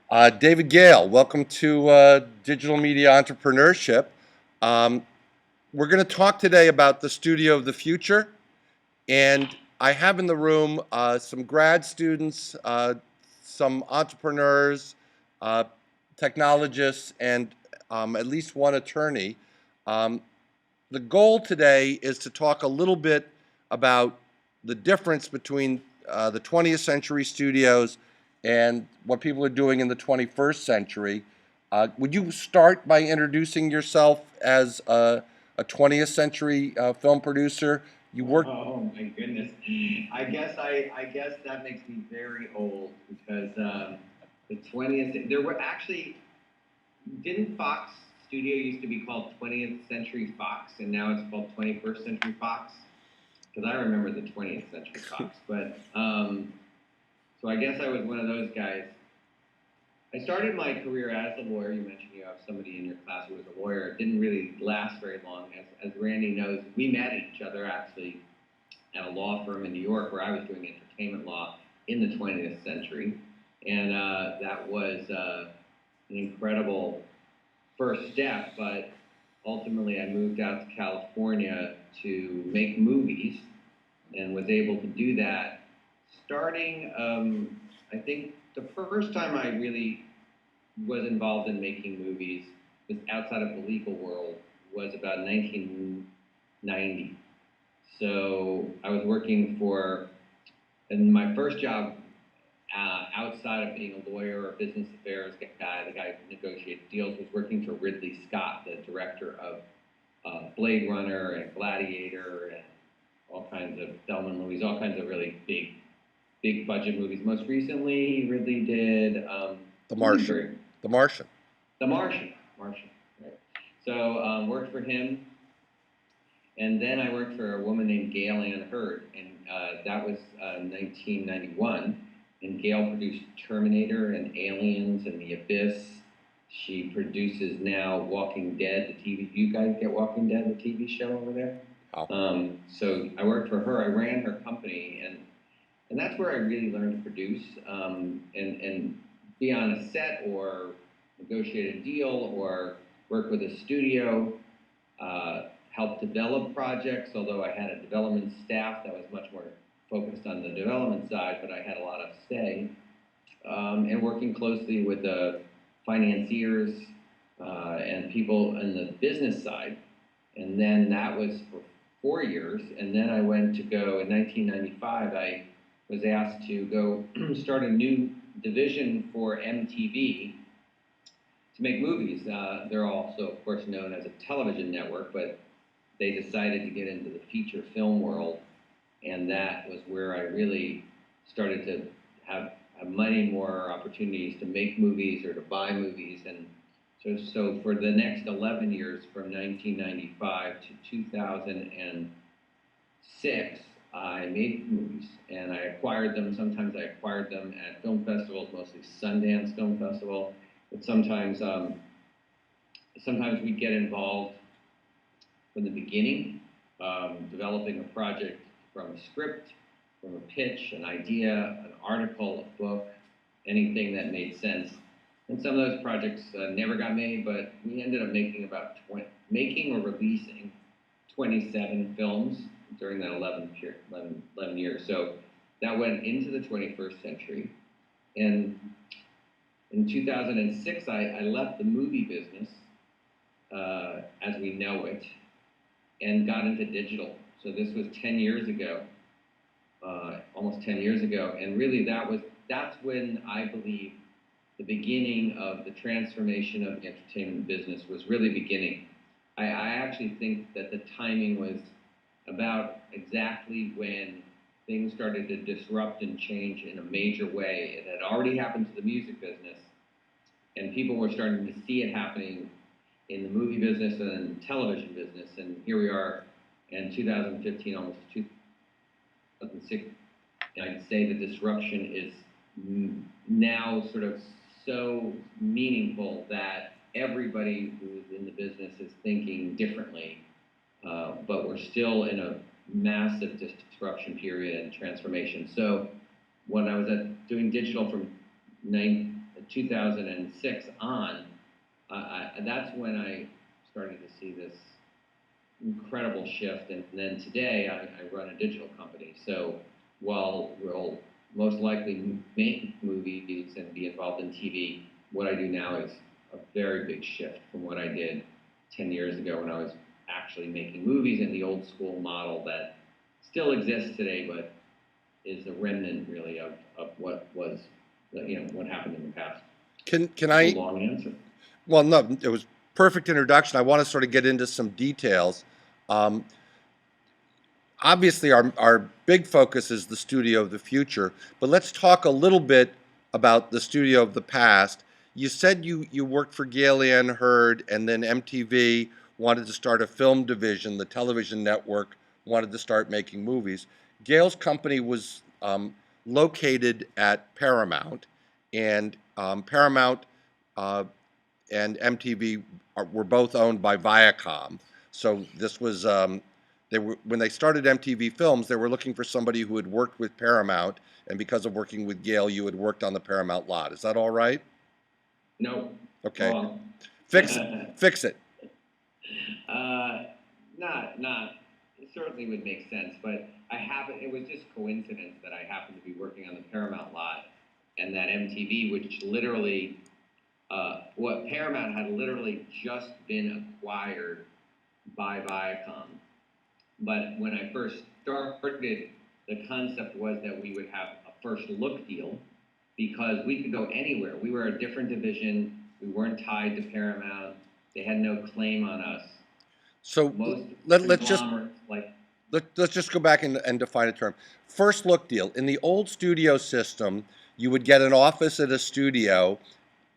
David Gale, welcome to Digital Media Entrepreneurship. Um, we're going to talk today about the studio of the future. And I have in the room some grad students, some entrepreneurs, uh, technologists, and at least one attorney. Um, the goal today is to talk a little bit about the difference between the 20th century studios and what people are doing in the 21st century. Would you start by introducing yourself as a 20th century film producer? You worked. Oh my goodness. I guess that makes me very old because the 20th there were actually didn't Fox Studio used to be called 20th Century Fox and now it's called 21st Century Fox because I remember the 20th Century Fox. But so I guess I was one of those guys. I started my career as a lawyer. You mentioned you have somebody in your class who was a lawyer. It didn't really last very long. As Randy knows, we met each other actually at a law firm in New York where I was doing entertainment law in the 20th century. And that was an incredible first step, but ultimately I moved out to California to make movies and was able to do that starting, I think the first time I really was involved in making movies was outside of the legal world was about 1990. So I was working for, and my first job outside of being a lawyer or a business affairs guy, the guy who negotiated deals, was working for Ridley Scott, the director of Blade Runner and Gladiator and all kinds of Thelma and Louise, all kinds of really big budget movies. Most recently, Ridley did The Martian. The Martian. The Martian. Martian. Right. So worked for him. And then I worked for a woman named Gale and that was 1991. And Gale produced Terminator and Aliens and The Abyss. She produces now Walking Dead, the TV. You guys get Walking Dead, the TV show over there? Oh. So I worked for her. I ran her company, and that's where I really learned to produce and be on a set or negotiate a deal or work with a studio. Help develop projects, although I had a development staff that was much more focused on the development side, but I had a lot of say. And working closely with the financiers and people on the business side. And then that was for 4 years. And then I went to go in 1995, I was asked to go start a new division for MTV to make movies. They're also, of course, known as a television network, but they decided to get into the feature film world, and that was where I really started to have many more opportunities to make movies or to buy movies. And so for the next 11 years, from 1995 to 2006, I made movies, and I acquired them. Sometimes I acquired them at film festivals, mostly Sundance Film Festival, but sometimes we get involved from the beginning, developing a project from a script, from a pitch, an idea, an article, a book, anything that made sense. And some of those projects never got made, but we ended up making about 20, making or releasing 27 films during that 11 years. So that went into the 21st century. And in 2006, I left the movie business as we know it and got into digital. So this was 10 years ago, almost 10 years ago. And really that's when I believe the beginning of the transformation of the entertainment business was really beginning. I actually think that the timing was about exactly when things started to disrupt and change in a major way. It had already happened to the music business, and people were starting to see it happening in the movie business and the television business. And here we are in 2015, almost 2006. And I'd say the disruption is now sort of so meaningful that everybody who's in the business is thinking differently. But we're still in a massive disruption period and transformation. So when I was doing digital from 2006 on, that's when I started to see this incredible shift. And then today I run a digital company. So while we'll most likely make movies and be involved in TV, what I do now is a very big shift from what I did 10 years ago when I was actually making movies in the old school model that still exists today, but is a remnant really of what was, what happened in the past. Can It's a I? long answer. Well, no, it was perfect introduction. I want to sort of get into some details. Um, Obviously, our big focus is the studio of the future, but let's talk a little bit about the studio of the past. You said you worked for Gale and Hurd, and then MTV wanted to start a film division. The television network wanted to start making movies. Gale's company was located at Paramount, and Paramount uh, and MTV were both owned by Viacom. So this was they were when they started MTV Films, they were looking for somebody who had worked with Paramount, and because of working with Gale, you had worked on the Paramount lot. Is that all right? No, Okay, wrong. fix fix it. uh, not. It certainly would make sense, but it was just coincidence that I happened to be working on the Paramount lot, and that MTV, which literally, what Paramount had literally just been acquired by Viacom. But when I first started, the concept was that we would have a first look deal because we could go anywhere. We were a different division. We weren't tied to Paramount. They had no claim on us. So Most let's just conglomerates like let's just go back and define a term. First look deal. In the old studio system, you would get an office at a studio,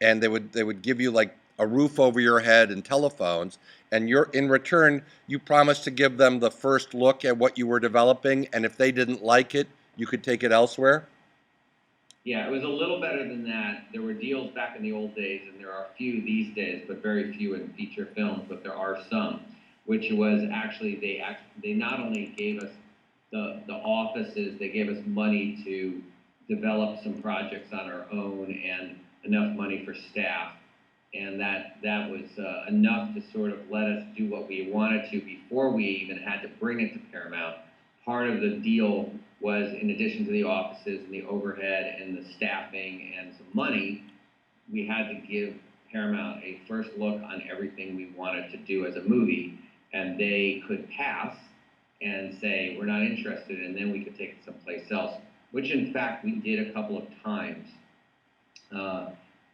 and they would give you like a roof over your head and telephones, and you're in return you promised to give them the first look at what you were developing, and if they didn't like it, you could take it elsewhere. Yeah, it was a little better than that. There were deals back in the old days, and there are a few these days, but very few in feature films. But there are some, which was actually they not only gave us the offices, they gave us money to develop some projects on our own and enough money for staff, and that was enough to sort of let us do what we wanted to before we even had to bring it to Paramount. Part of the deal was, in addition to the offices and the overhead and the staffing and some money, we had to give Paramount a first look on everything we wanted to do as a movie, and they could pass and say we're not interested, and then we could take it someplace else, which in fact we did a couple of times.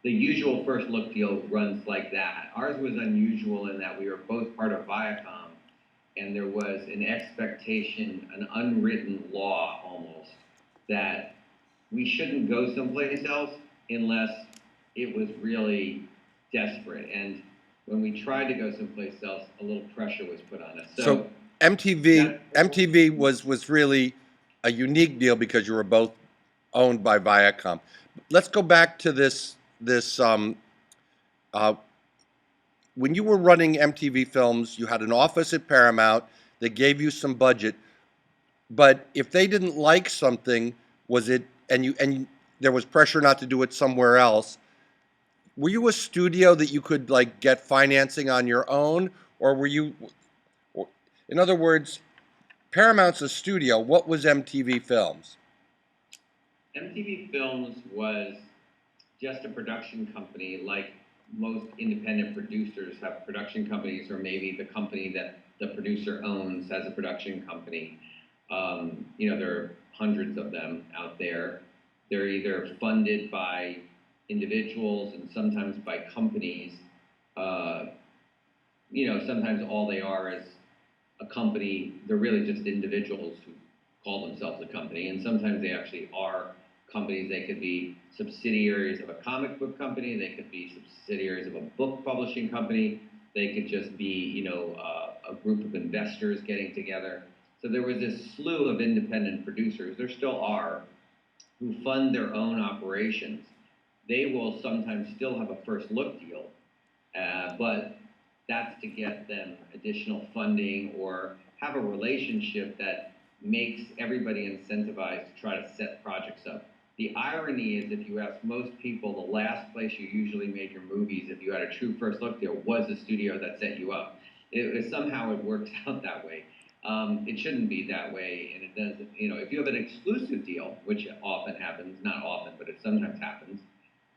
The usual first look deal runs like that. Ours was unusual in that we were both part of Viacom, and there was an expectation, an unwritten law almost, that we shouldn't go someplace else unless it was really desperate. And when we tried to go someplace else, a little pressure was put on us. So So MTV that's MTV was really a unique deal because you were both owned by Viacom. Let's go back to this uh, when you were running MTV Films, you had an office at Paramount. They gave you some budget, but if they didn't like something, was it and there was pressure not to do it somewhere else? Were you a studio that you could like get financing on your own, or were you? In other words, Paramount's a studio. What was MTV Films? MTV Films was just a production company like most independent producers have production companies, or maybe the company that the producer owns has a production company. There are hundreds of them out there. They're either funded by individuals and sometimes by companies. Uh, Sometimes all they are is a company. They're really just individuals who call themselves a company, and sometimes they actually are companies. They could be subsidiaries of a comic book company. They could be subsidiaries of a book publishing company. They could just be, a group of investors getting together. So there was this slew of independent producers. There still are, who fund their own operations. They will sometimes still have a first look deal, but that's to get them additional funding or have a relationship that makes everybody incentivized to try to set projects up. The irony is, if you ask most people, the last place you usually made your movies, if you had a true first look deal, was the studio that set you up. Somehow it works out that way. It shouldn't be that way, and it doesn't. If you have an exclusive deal, which often happens, not often, but it sometimes happens,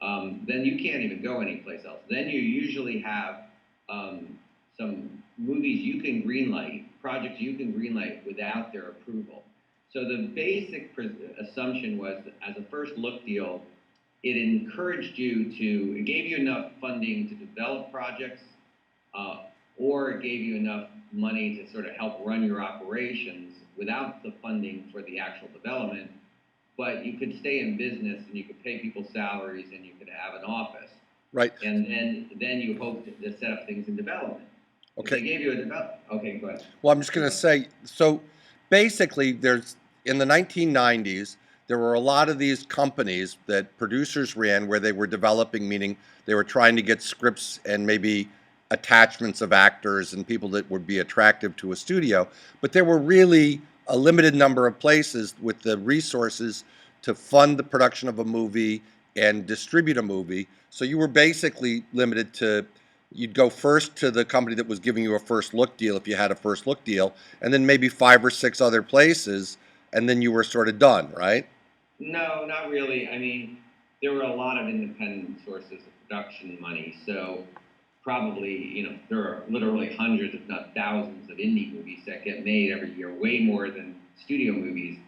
then you can't even go anyplace else. Then you usually have some movies you can greenlight, projects you can greenlight without their approval. So the basic assumption was that as a first look deal, it gave you enough funding to develop projects, uh, or it gave you enough money to sort of help run your operations without the funding for the actual development. But you could stay in business and you could pay people salaries and you could have an office. Right. And then you hope to set up things in development. If they Okay. gave you a okay, go ahead. Well, I'm just going to say, so basically, in the 1990s, there were a lot of these companies that producers ran where they were developing, meaning they were trying to get scripts and maybe attachments of actors and people that would be attractive to a studio. But there were really a limited number of places with the resources to fund the production of a movie and distribute a movie. So you were basically limited to, you'd go first to the company that was giving you a first look deal if you had a first look deal, and then maybe 5 or 6 other places, and then you were sort of done, right? No, not really. I mean, there were a lot of independent sources of production money. So probably, there are literally hundreds, if not thousands, of indie movies that get made every year, way more than studio movies.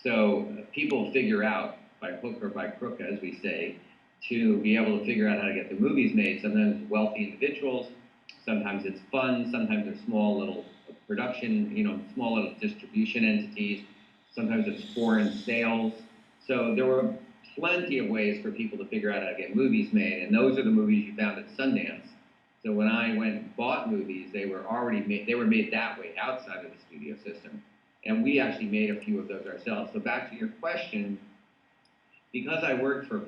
So people figure out by hook or by crook, as we say, to be able to figure out how to get the movies made. Sometimes wealthy individuals, sometimes it's funds, sometimes they're small little production, small little distribution entities, sometimes it's foreign sales. So there were plenty of ways for people to figure out how to get movies made, and those are the movies you found at Sundance. So when I went and bought movies, they were already made. They were made that way outside of the studio system, and we actually made a few of those ourselves. So back to your question, because I worked for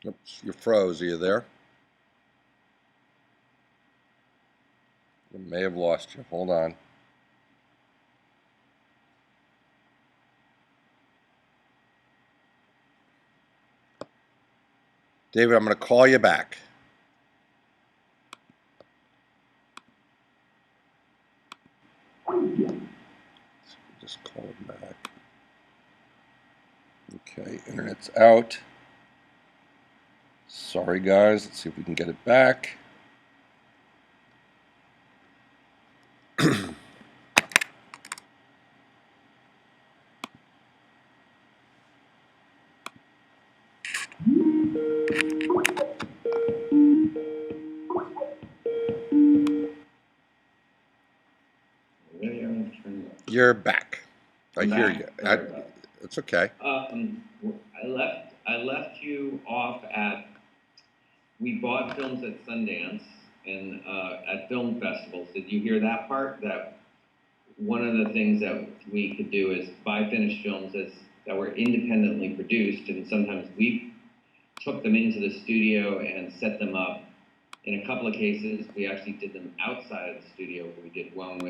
Oops, you froze. Are you there? I may have lost you. Hold on. David, I'm going to call you back. Just call him back. Okay, internet's out. Sorry, guys. Let's see if we can get it back. You're back. I hear you. It's okay. I left you off at, we bought films at Sundance and at film festivals. Did you hear that part? That one of the things that we could do is buy finished films that were independently produced, and sometimes we took them into the studio and set them up. In a couple of cases, we actually did them outside of the studio. We did one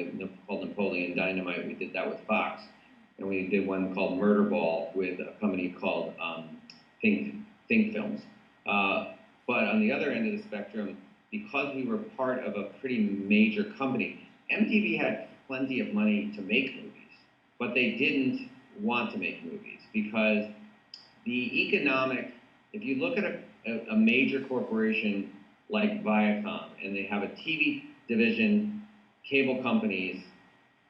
called Napoleon Dynamite. We did that with Fox. And we did one called Murder Ball with a company called Think Films. But on the other end of the spectrum, because we were part of a pretty major company, MTV had plenty of money to make movies, but they didn't want to make movies because if you look at a major corporation like Viacom, and they have a TV division, cable companies,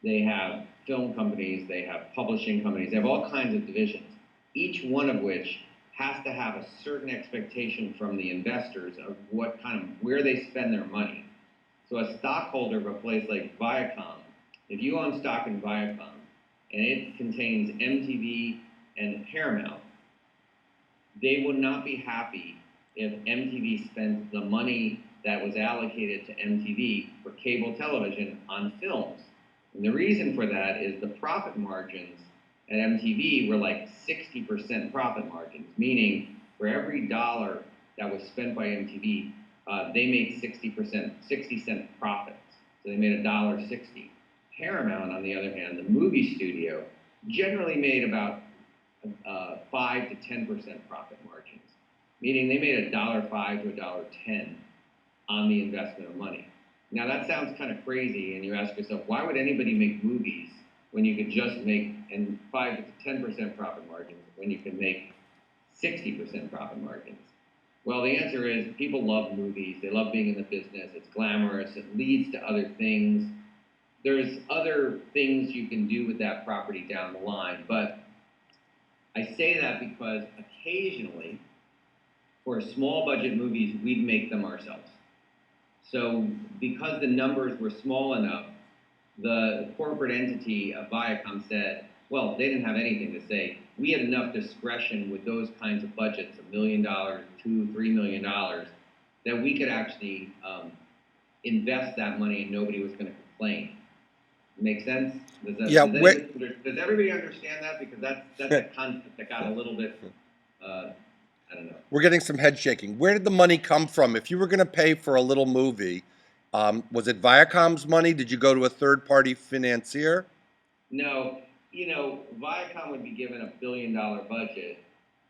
they have film companies, they have publishing companies, they have all kinds of divisions, each one of which has to have a certain expectation from the investors of where they spend their money. So a stockholder of a place like Viacom, if you own stock in Viacom, and it contains MTV and Paramount, they would not be happy if MTV spent the money that was allocated to MTV for cable television on films. And the reason for that is the profit margins at MTV were like 60% profit margins, meaning for every dollar that was spent by MTV, they made 60 cent profits. So they made $1.60. Paramount, on the other hand, the movie studio, generally made about 5 to 10% profit margins, meaning they made $1.05 to $1.10 on the investment of money. Now that sounds kind of crazy, and you ask yourself, why would anybody make movies when you could just make 5 to 10% profit margins when you can make 60% profit margins? Well, the answer is people love movies. They love being in the business. It's glamorous. It leads to other things. There's other things you can do with that property down the line. But I say that because occasionally, for small budget movies, we'd make them ourselves. So because the numbers were small enough, the corporate entity of Viacom said, well, they didn't have anything to say. We had enough discretion with those kinds of budgets, $1 million, $2, $3 million, that we could actually invest that money and nobody was going to complain. Make sense? Does everybody understand that? Because that's a concept that got a little bit, I don't know. We're getting some head shaking. Where did the money come from? If you were going to pay for a little movie, was it Viacom's money? Did you go to a third-party financier? No, Viacom would be given $1 billion budget,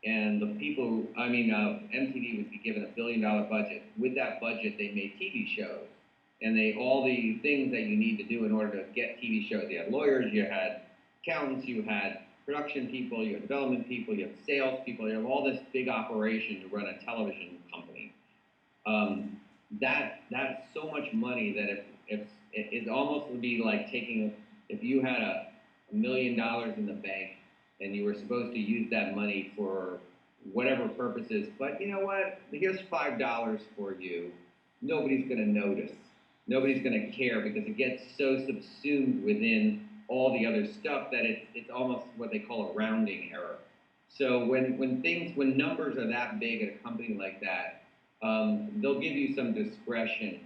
and the people, MTV would be given $1 billion budget. With that budget, they made TV shows, and all the things that you need to do in order to get TV shows. You had lawyers, you had accountants, you had production people, you had development people, you have sales people, you have all this big operation to run a television company. That's so much money that if it almost would be like if you had $1 million in the bank and you were supposed to use that money for whatever purposes, but you know what? Here's $5 for you. Nobody's going to notice. Nobody's going to care because it gets so subsumed within all the other stuff that it's almost what they call a rounding error. So when numbers are that big at a company like that, they'll give you some discretion.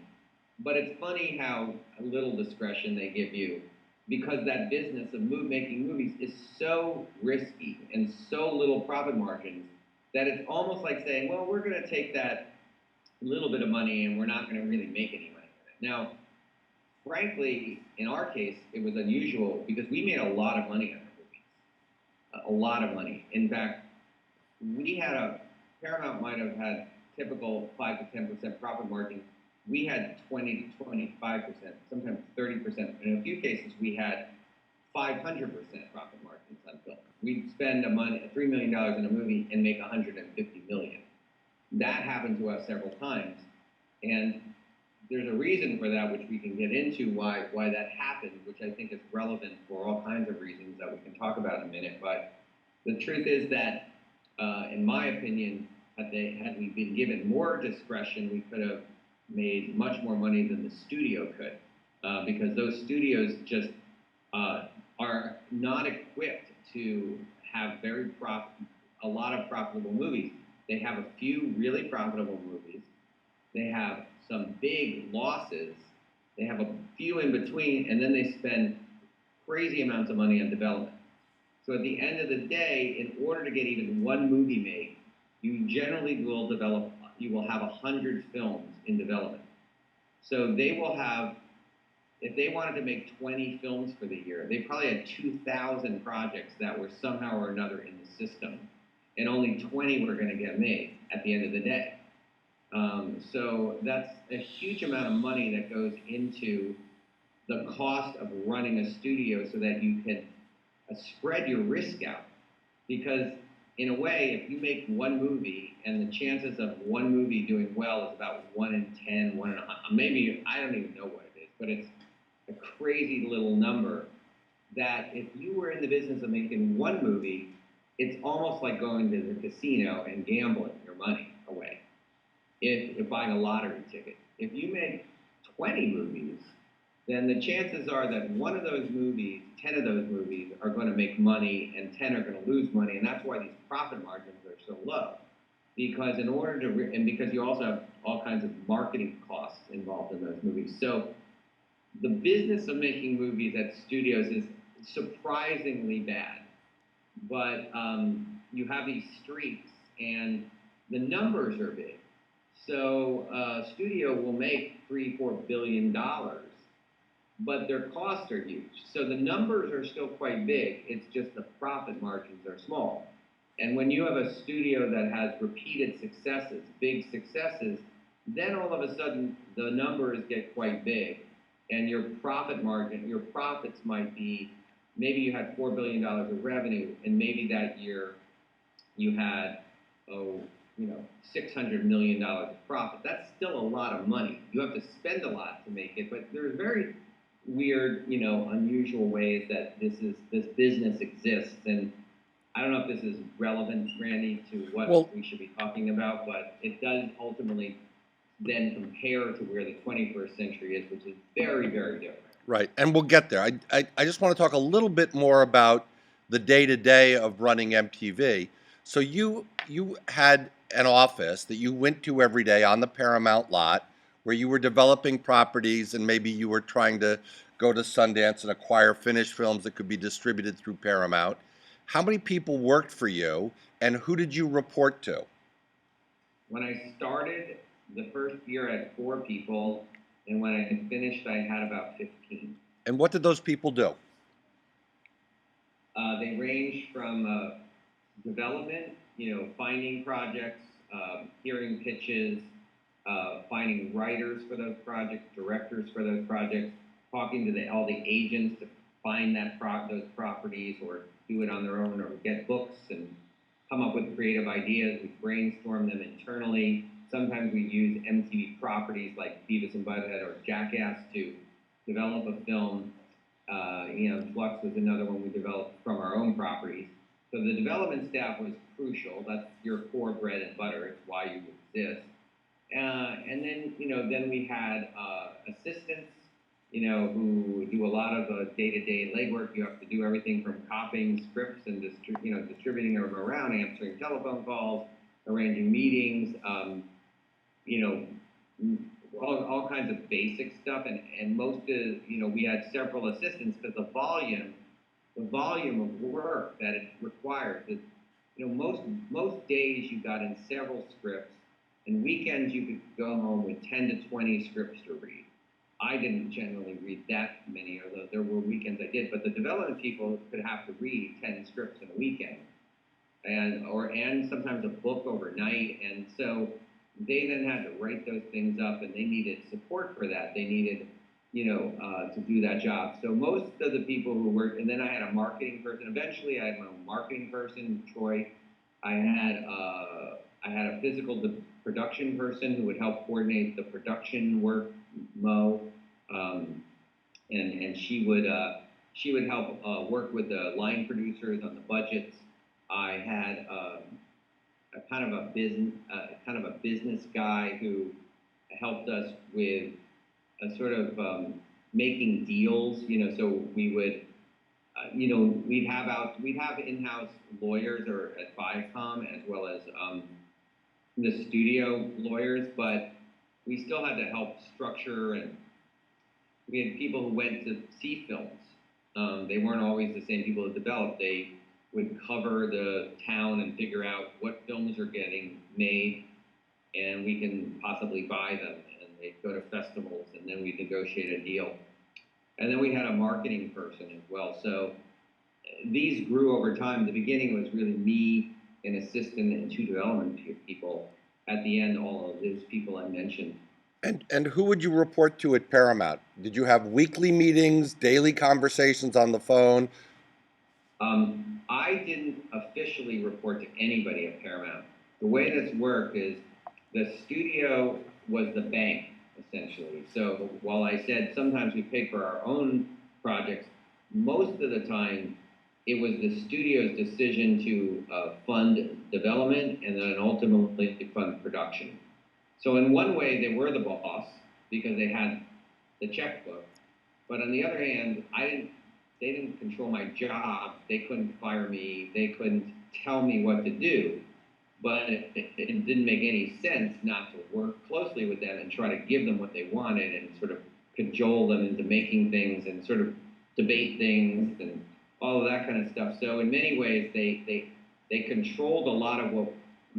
But it's funny how little discretion they give you, because that business of making movies is so risky and so little profit margins that it's almost like saying, well, we're going to take that little bit of money and we're not going to really make any money with it. Now, frankly, in our case, it was unusual because we made a lot of money on our movies. A lot of money. In fact, Paramount might have had typical 5 to 10% profit margin. We had 20 to 25%, sometimes 30%. In a few cases, we had 500% profit margins on film. We'd spend $3 million in a movie and make $150 million. That happened to us several times, and there's a reason for that, which we can get into why that happened, which I think is relevant for all kinds of reasons that we can talk about in a minute. But the truth is that, in my opinion, had we been given more discretion, we could have made much more money than the studio could, because those studios just are not equipped to have a lot of profitable movies. They have a few really profitable movies. They have some big losses. They have a few in between, and then they spend crazy amounts of money on development. So at the end of the day, in order to get even one movie made, you generally will have 100 films in development. So they will have, if they wanted to make 20 films for the year, they probably had 2,000 projects that were somehow or another in the system, and only 20 were going to get made at the end of the day. So that's a huge amount of money that goes into the cost of running a studio so that you can spread your risk out. Because in a way, if you make one movie and the chances of one movie doing well is about 1 in 10, 1 in 100, maybe, I don't even know what it is, but it's a crazy little number that if you were in the business of making one movie, it's almost like going to the casino and gambling your money away. If you're buying a lottery ticket. If you make 20 movies, then the chances are that one of those movies, 10 of those movies are going to make money and 10 are going to lose money, and that's why these profit margins are so low. Because because you also have all kinds of marketing costs involved in those movies. So the business of making movies at studios is surprisingly bad. But you have these streaks, and the numbers are big. So a studio will make $3-4 billion, but their costs are huge. So the numbers are still quite big. It's just the profit margins are small. And when you have a studio that has repeated successes, big successes, then all of a sudden the numbers get quite big. And your profit margin, your profits might be, maybe you had $4 billion of revenue, and maybe that year you had, oh, $600 million of profit. That's still a lot of money. You have to spend a lot to make it, but there's very weird, unusual ways that this business exists. And I don't know if this is relevant, Randy, to what Well, we should be talking about, but it does ultimately then compare to where the 21st century is, which is very, very different. right, and we'll get there. I just want to talk a little bit more about the day-to-day of running MTV. So you had an office that you went to every day on the Paramount lot where you were developing properties, and maybe you were trying to go to Sundance and acquire finished films that could be distributed through Paramount. How many people worked for you, and who did you report to? When I started, the first year I had 4 people, and when I finished, I had about 15. And what did those people do? They range from development, finding projects, hearing pitches, finding writers for those projects, directors for those projects, talking to all the agents to find those properties, or do it on their own, or get books and come up with creative ideas. We brainstorm them internally. Sometimes we use MTV properties like Beavis and Butthead or Jackass to develop a film. Flux was another one we developed from our own properties. So the development staff was crucial. That's your core bread and butter. It's why you exist. And then, then we had assistants, who do a lot of day-to-day legwork. You have to do everything from copying scripts and distributing them around, answering telephone calls, arranging meetings, you know, all kinds of basic stuff. And most of, we had several assistants because the volume of work that it required. Most days you got in several scripts, and weekends you could go home with 10 to 20 scripts to read. I didn't generally read that many, although there were weekends I did. But the development people could have to read 10 scripts in a weekend, and sometimes a book overnight. And so they then had to write those things up, and they needed support for that. They needed, to do that job. So most of the people who worked, and then I had a marketing person. Eventually, I had my own marketing person, Troy. I had a physical production person who would help coordinate the production work, Mo, and she would help work with the line producers on the budgets. I had a kind of a business guy who helped us with a sort of making deals. So we would, we'd have in-house lawyers or at Viacom, as well as the studio lawyers, but we still had to help structure, and we had people who went to see films. They weren't always the same people that developed. They would cover the town and figure out what films are getting made, and we can possibly buy them. And they'd go to festivals, and then we'd negotiate a deal. And then we had a marketing person as well. So these grew over time. The beginning was really me, an assistant, and 2 development people. At the end, all of those people I mentioned. And who would you report to at Paramount? Did you have weekly meetings, daily conversations on the phone? I didn't officially report to anybody at Paramount. The way this worked is the studio was the bank, essentially. So while I said sometimes we paid for our own projects, most of the time it was the studio's decision to fund development and then ultimately fund production. So in one way, they were the boss because they had the checkbook. But on the other hand, they didn't control my job. They couldn't fire me. They couldn't tell me what to do. But it didn't make any sense not to work closely with them and try to give them what they wanted and sort of cajole them into making things and sort of debate things and all of that kind of stuff. So in many ways, they controlled a lot of what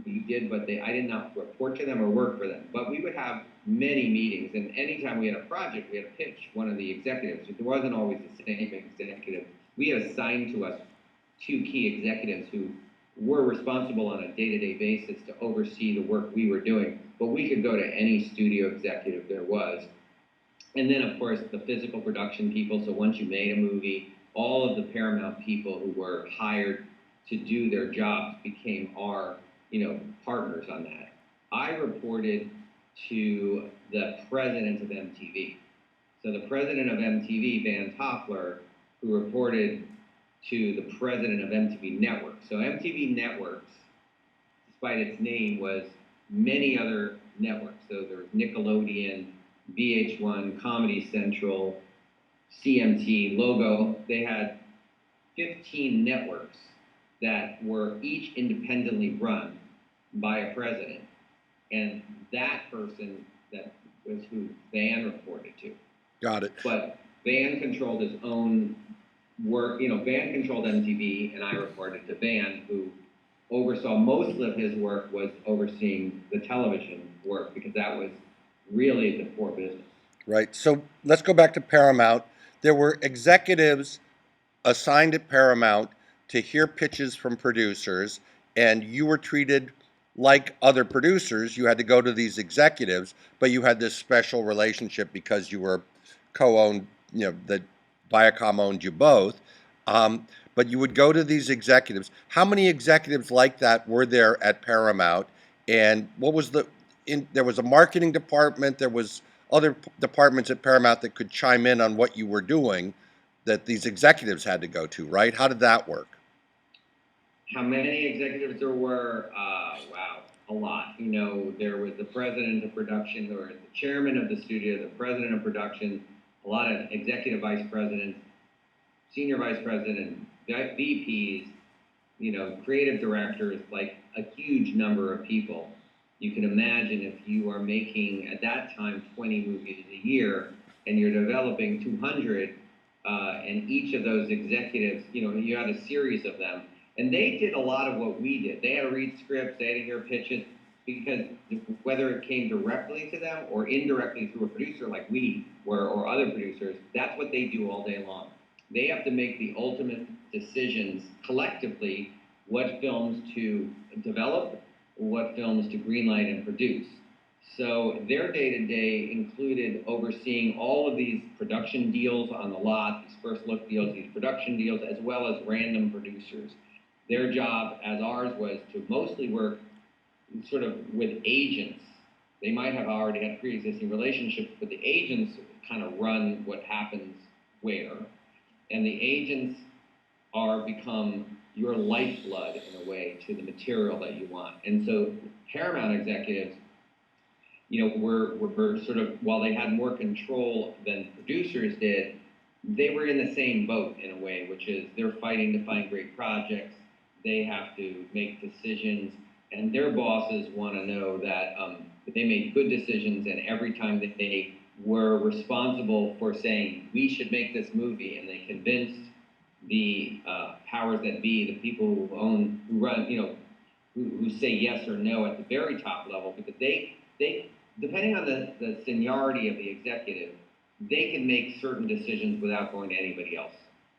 we did, but I did not report to them or work for them. But we would have many meetings, and anytime we had a project, we had to pitch one of the executives. It wasn't always the same executive. We had assigned to us two key executives who were responsible on a day-to-day basis to oversee the work we were doing. But we could go to any studio executive there was. And then, of course, the physical production people. So once you made a movie, all of the Paramount people who were hired to do their jobs became our, partners on that. I reported to the president of MTV. So the president of MTV, Van Toffler, who reported to the president of MTV Networks. So MTV Networks, despite its name, was many other networks. So there was Nickelodeon, VH1, Comedy Central, CMT, Logo. They had 15 networks that were each independently run by a president. And that person that was who Van reported to. Got it. But Van controlled his own work. Van controlled MTV, and I reported to Van, who oversaw most of his work was overseeing the television work because that was really the core business. Right. So let's go back to Paramount. There were executives assigned at Paramount to hear pitches from producers, and you were treated like other producers. You had to go to these executives, but you had this special relationship because you were co-owned, the Viacom owned you both. But you would go to these executives. How many executives like that were there at Paramount? And what was there was a marketing department, there was other departments at Paramount that could chime in on what you were doing that these executives had to go to, right? How did that work? How many executives there were? Wow, a lot. There was the president of production, or the chairman of the studio, the president of production, a lot of executive vice presidents, senior vice president, VPs, creative directors, like a huge number of people. You can imagine if you are making, at that time, 20 movies a year, and you're developing 200, and each of those executives, you had a series of them, and they did a lot of what we did. They had to read scripts, they had to hear pitches, because whether it came directly to them or indirectly through a producer like we were, or other producers, that's what they do all day long. They have to make the ultimate decisions collectively, what films to develop, what films to greenlight and produce. So their day-to-day included overseeing all of these production deals on the lot, these first look deals, these production deals, as well as random producers. Their job, as ours was, to mostly work sort of with agents. They might have already had pre-existing relationships, but the agents kind of run what happens where. And the agents become your lifeblood in a way to the material that you want. And so Paramount executives, were sort of, while they had more control than producers did, they were in the same boat in a way, which is they're fighting to find great projects. They have to make decisions, and their bosses want to know that they made good decisions, and every time that they were responsible for saying, we should make this movie, and they convinced the powers that be, the people who run, who say yes or no at the very top level, because they depending on the seniority of the executive, they can make certain decisions without going to anybody else.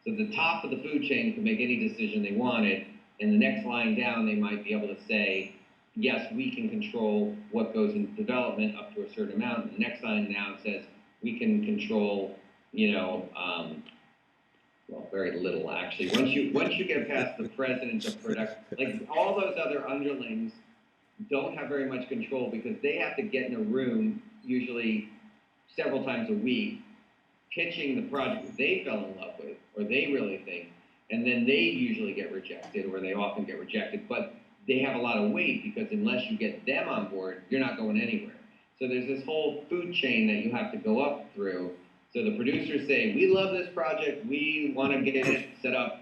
So the top of the food chain could make any decision they wanted, and the next line down, they might be able to say, yes, we can control what goes into development up to a certain amount. And the next line down says, we can control, well, very little actually. Once you get past the president of production, like all those other underlings don't have very much control because they have to get in a room usually several times a week, pitching the project that they fell in love with or they really think, and then they usually get rejected, or they often get rejected, but they have a lot of weight because unless you get them on board, you're not going anywhere. So there's this whole food chain that you have to go up through. So the producers say, we love this project, we want to get it set up,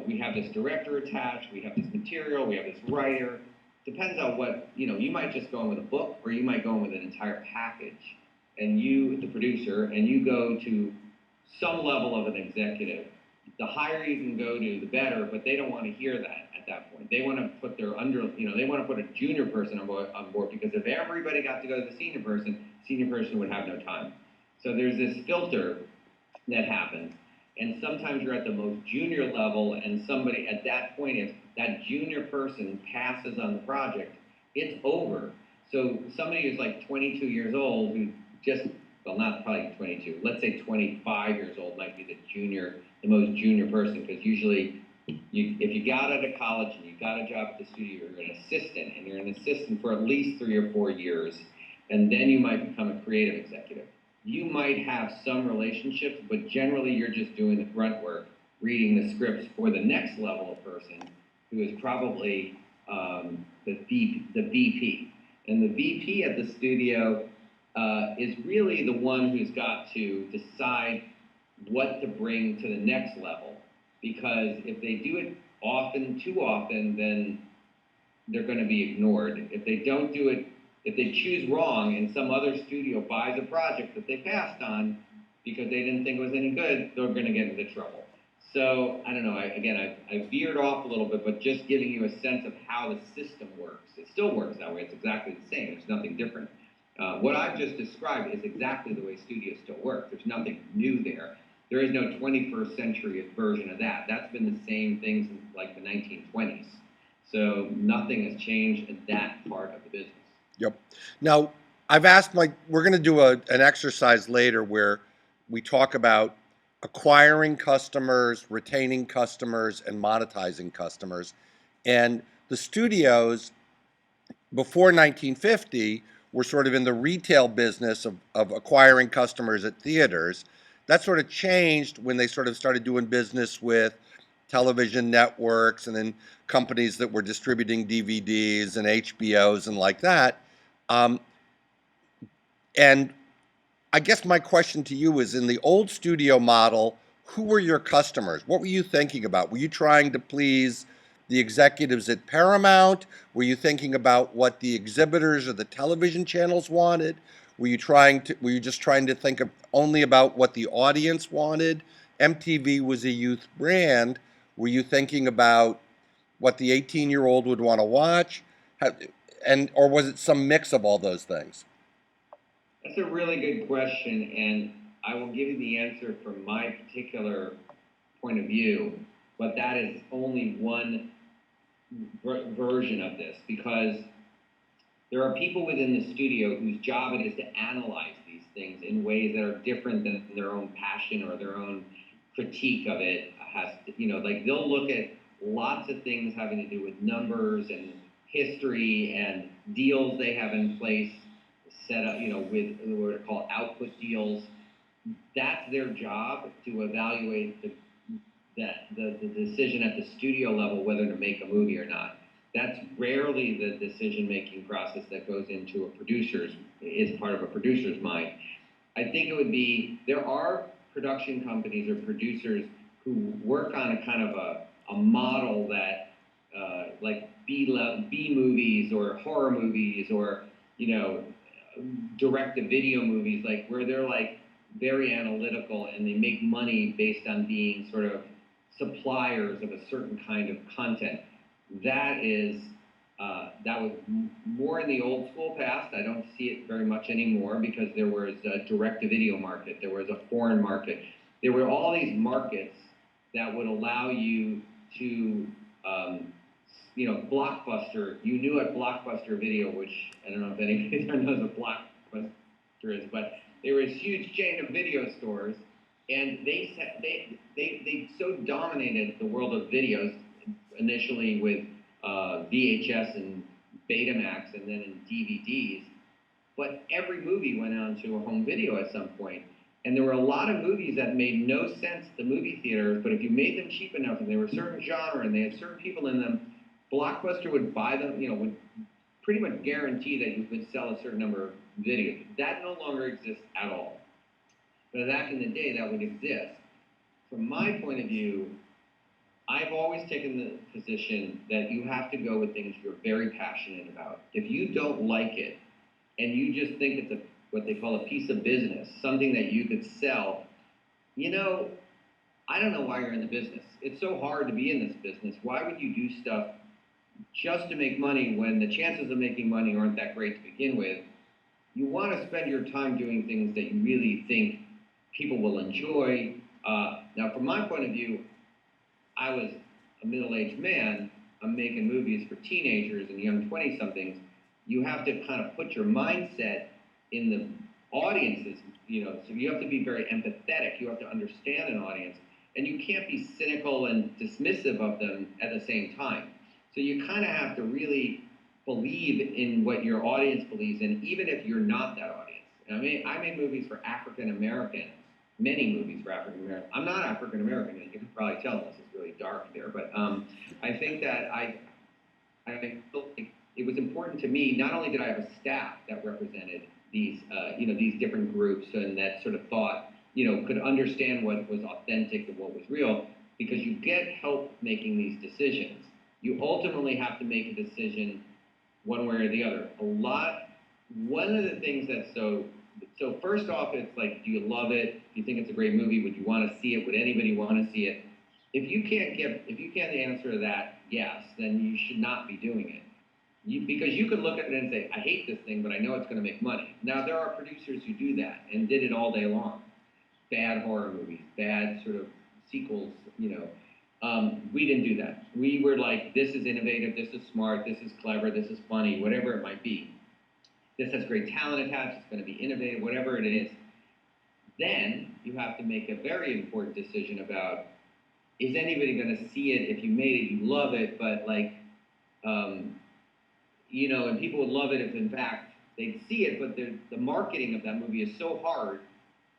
we have this director attached, we have this material, we have this writer. Depends on what, you might just go in with a book, or you might go in with an entire package. And you, the producer, and you go to some level of an executive, the higher you can go to, the better, but they don't want to hear that at that point. They want to put their they want to put a junior person on board because if everybody got to go to the senior person would have no time. So there's this filter that happens. And sometimes you're at the most junior level, and somebody at that point, if that junior person passes on the project, it's over. So somebody who's like 22 years old, who just, well, not probably 22, let's say 25 years old might be the most junior person, because usually if you got out of college and you got a job at the studio, you're an assistant, and you're an assistant for at least 3 or 4 years, and then you might become a creative executive. You might have some relationships, but generally you're just doing the grunt work, reading the scripts for the next level of person, who is probably the VP. And the VP at the studio is really the one who's got to decide what to bring to the next level. Because if they do it too often, then they're going to be ignored. If they don't do it, if they choose wrong and some other studio buys a project that they passed on because they didn't think it was any good, they're going to get into trouble. So I don't know. I veered off a little bit, but just giving you a sense of how the system works. It still works that way. It's exactly the same. There's nothing different. What I've just described is exactly the way studios still work. There's nothing new there. There is no 21st century version of that. That's been the same thing since like the 1920s. So nothing has changed in that part of the business. Yep. Now, we're going to do an exercise later where we talk about acquiring customers, retaining customers, and monetizing customers. And the studios before 1950 were sort of in the retail business of acquiring customers at theaters. That sort of changed when they sort of started doing business with television networks and then companies that were distributing DVDs and HBOs and like that. Um, and I guess my question to you is, in the old studio model, who were your customers? What were you thinking about? Were you trying to please the executives at Paramount? Were you thinking about what the exhibitors or the television channels wanted? Were you just trying to think of only about what the audience wanted? MTV was a youth brand. Were you thinking about what the 18-year-old would want to watch? Or was it some mix of all those things? That's a really good question, and I will give you the answer from my particular point of view, but that is only one version of this, because there are people within the studio whose job it is to analyze these things in ways that are different than their own passion or their own critique of it has to, like they'll look at lots of things having to do with numbers and history and deals they have in place set up, with what are called output deals. That's their job, to evaluate the decision at the studio level whether to make a movie or not. That's rarely the decision-making process that goes into is part of a producer's mind. I think it would be, there are production companies or producers who work on a kind of a model that, like B movies or horror movies or, direct-to-video movies, like where they're like very analytical and they make money based on being sort of suppliers of a certain kind of content. That was more in the old school past. I don't see it very much anymore because there was a direct-to-video market. There was a foreign market. There were all these markets that would allow you to, Blockbuster. You knew what Blockbuster Video, which I don't know if anybody there knows what Blockbuster is, but they were a huge chain of video stores, and they so dominated the world of videos initially with VHS and Betamax and then in DVDs, but every movie went on to a home video at some point. And there were a lot of movies that made no sense to movie theaters, but if you made them cheap enough and they were a certain genre and they had certain people in them, Blockbuster would buy them, would pretty much guarantee that you could sell a certain number of videos. That no longer exists at all. But back in the day, that would exist. From my point of view, I've always taken the position that you have to go with things you're very passionate about. If you don't like it and you just think what they call a piece of business, something that you could sell, I don't know why you're in the business. It's so hard to be in this business. Why would you do stuff just to make money when the chances of making money aren't that great to begin with? You want to spend your time doing things that you really think people will enjoy. Now, from my point of view, I was a middle-aged man. I'm making movies for teenagers and young 20-somethings. You have to kind of put your mindset in the audiences, so you have to be very empathetic. You have to understand an audience, and you can't be cynical and dismissive of them at the same time. So you kind of have to really believe in what your audience believes in, even if you're not that audience. I made movies for African Americans, many movies for African Americans. I'm not African American, and you can probably tell this is really dark there, but I think that I felt like it was important to me. Not only did I have a staff that represented these different groups and that sort of thought, could understand what was authentic and what was real, because you get help making these decisions. You ultimately have to make a decision one way or the other. One of the things that's so first off, it's like, do you love it? Do you think it's a great movie? Would you want to see it? Would anybody want to see it? If you can't answer that yes, then you should not be doing it. Because you could look at it and say, I hate this thing, but I know it's going to make money. Now, there are producers who do that and did it all day long. Bad horror movies, bad sort of sequels. We didn't do that. We were like, this is innovative, this is smart, this is clever, this is funny, whatever it might be. This has great talent attached, it's going to be innovative, whatever it is. Then you have to make a very important decision about, is anybody going to see it? If you made it, you love it, but and people would love it if, in fact, they'd see it, but the marketing of that movie is so hard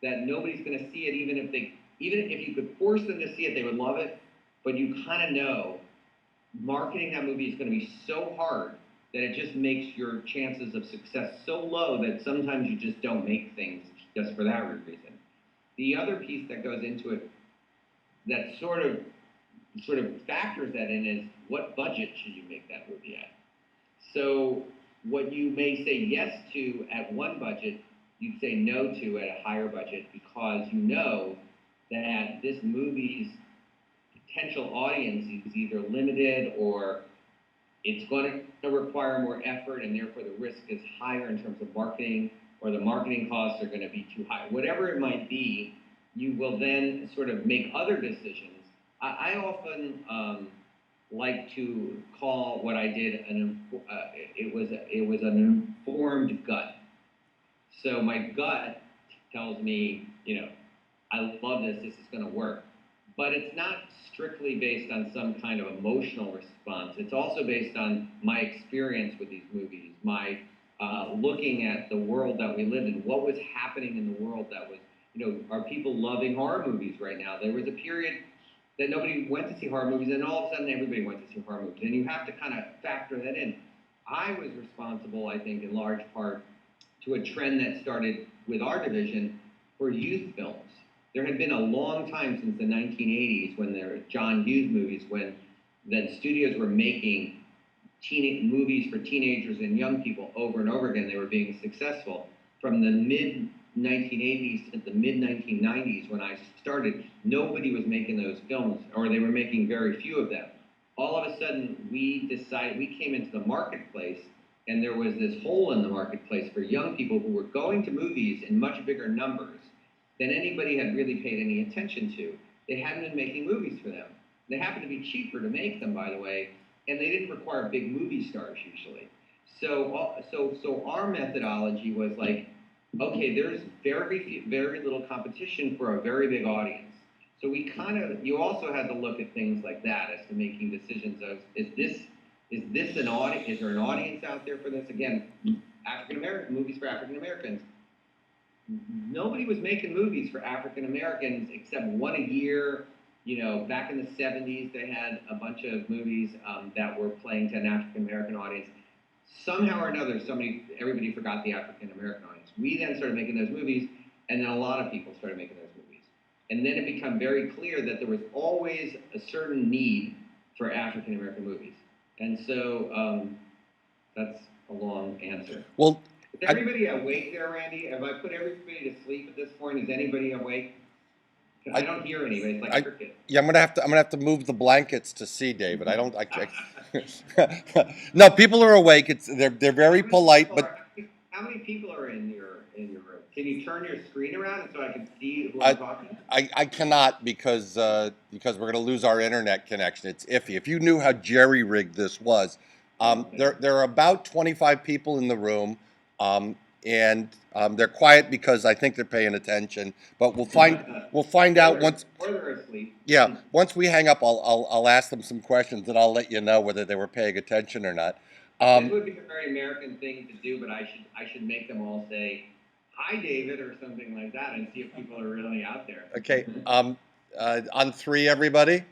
that nobody's going to see it, even if you could force them to see it, they would love it. But you kind of know marketing that movie is going to be so hard that it just makes your chances of success so low that sometimes you just don't make things just for that reason. The other piece that goes into it that sort of factors that in is, what budget should you make that movie at? So what you may say yes to at one budget, you'd say no to at a higher budget, because you know that this movie's potential audience is either limited, or it's going to require more effort, and therefore the risk is higher in terms of marketing, or the marketing costs are going to be too high. Whatever it might be, you will then sort of make other decisions. I often like to call what I did it was an informed gut. So my gut tells me, I love this. This is going to work. But it's not strictly based on some kind of emotional response. It's also based on my experience with these movies, my looking at the world that we live in, what was happening in the world that was, are people loving horror movies right now? There was a period that nobody went to see horror movies, and all of a sudden everybody went to see horror movies. And you have to kind of factor that in. I was responsible, I think, in large part, to a trend that started with our division for youth films. There had been a long time since the 1980s, when there were John Hughes movies, when then studios were making movies for teenagers and young people over and over again. They were being successful. From the mid 1980s to the mid 1990s, when I started, nobody was making those films, or they were making very few of them. All of a sudden, we came into the marketplace, and there was this hole in the marketplace for young people who were going to movies in much bigger numbers than anybody had really paid any attention to. They hadn't been making movies for them. They happened to be cheaper to make them, by the way, and they didn't require big movie stars usually. So our methodology was like, okay, there's very little competition for a very big audience. So you also had to look at things like that as to making decisions of, is this an audience? Is there an audience out there for this? Again, African American movies for African Americans. Nobody was making movies for African Americans except one a year. Back in the 70s, they had a bunch of movies that were playing to an African American audience. Somehow or another, everybody forgot the African American audience. We then started making those movies, and then a lot of people started making those movies. And then it became very clear that there was always a certain need for African American movies. And so that's a long answer. Well, is everybody awake there, Randy? Have I put everybody to sleep at this point? Is anybody awake? I don't hear anybody. It's like cricket. Yeah, I'm gonna have to move the blankets to see David. No, people are awake. They're very polite, but How many people are in your room? Can you turn your screen around so I can see who I'm I talking to? I cannot because we're gonna lose our internet connection. It's iffy. If you knew how jerry rigged this was, Okay. there are about 25 people in the room, um, and they're quiet because I think they're paying attention. But we'll find out once. Or they're asleep. Yeah, once we hang up, I'll ask them some questions, and I'll let you know whether they were paying attention or not. This Um, would be a very American thing to do, but I should make them all say, "Hi, David," or something like that, and see if people are really out there. okay. On three, everybody.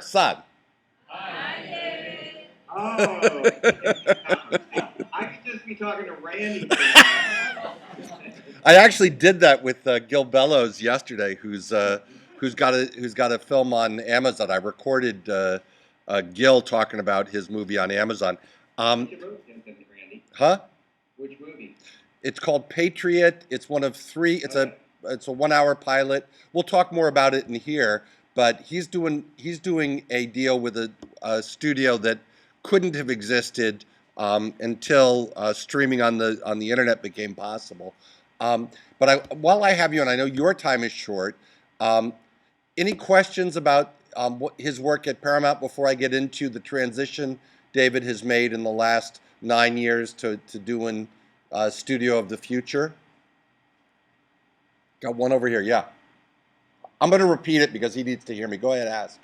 Son. Oh, I could just be talking to Randy. I actually did that with Gil Bellows yesterday, who's got a film on Amazon. I recorded Gil talking about his movie on Amazon. Which movie, Randy? Huh? Which movie? It's called Patriot. It's one of three. It's a 1 hour pilot. We'll talk more about it in here. But he's doing a deal with a studio that couldn't have existed until streaming on the internet became possible. But while I have you, and I know your time is short, um, any questions about his work at Paramount before I get into the transition David has made in the last 9 years to doing Studio of the Future? Got one over here. Yeah. I'm going to repeat it because he needs to hear me. Go ahead, ask.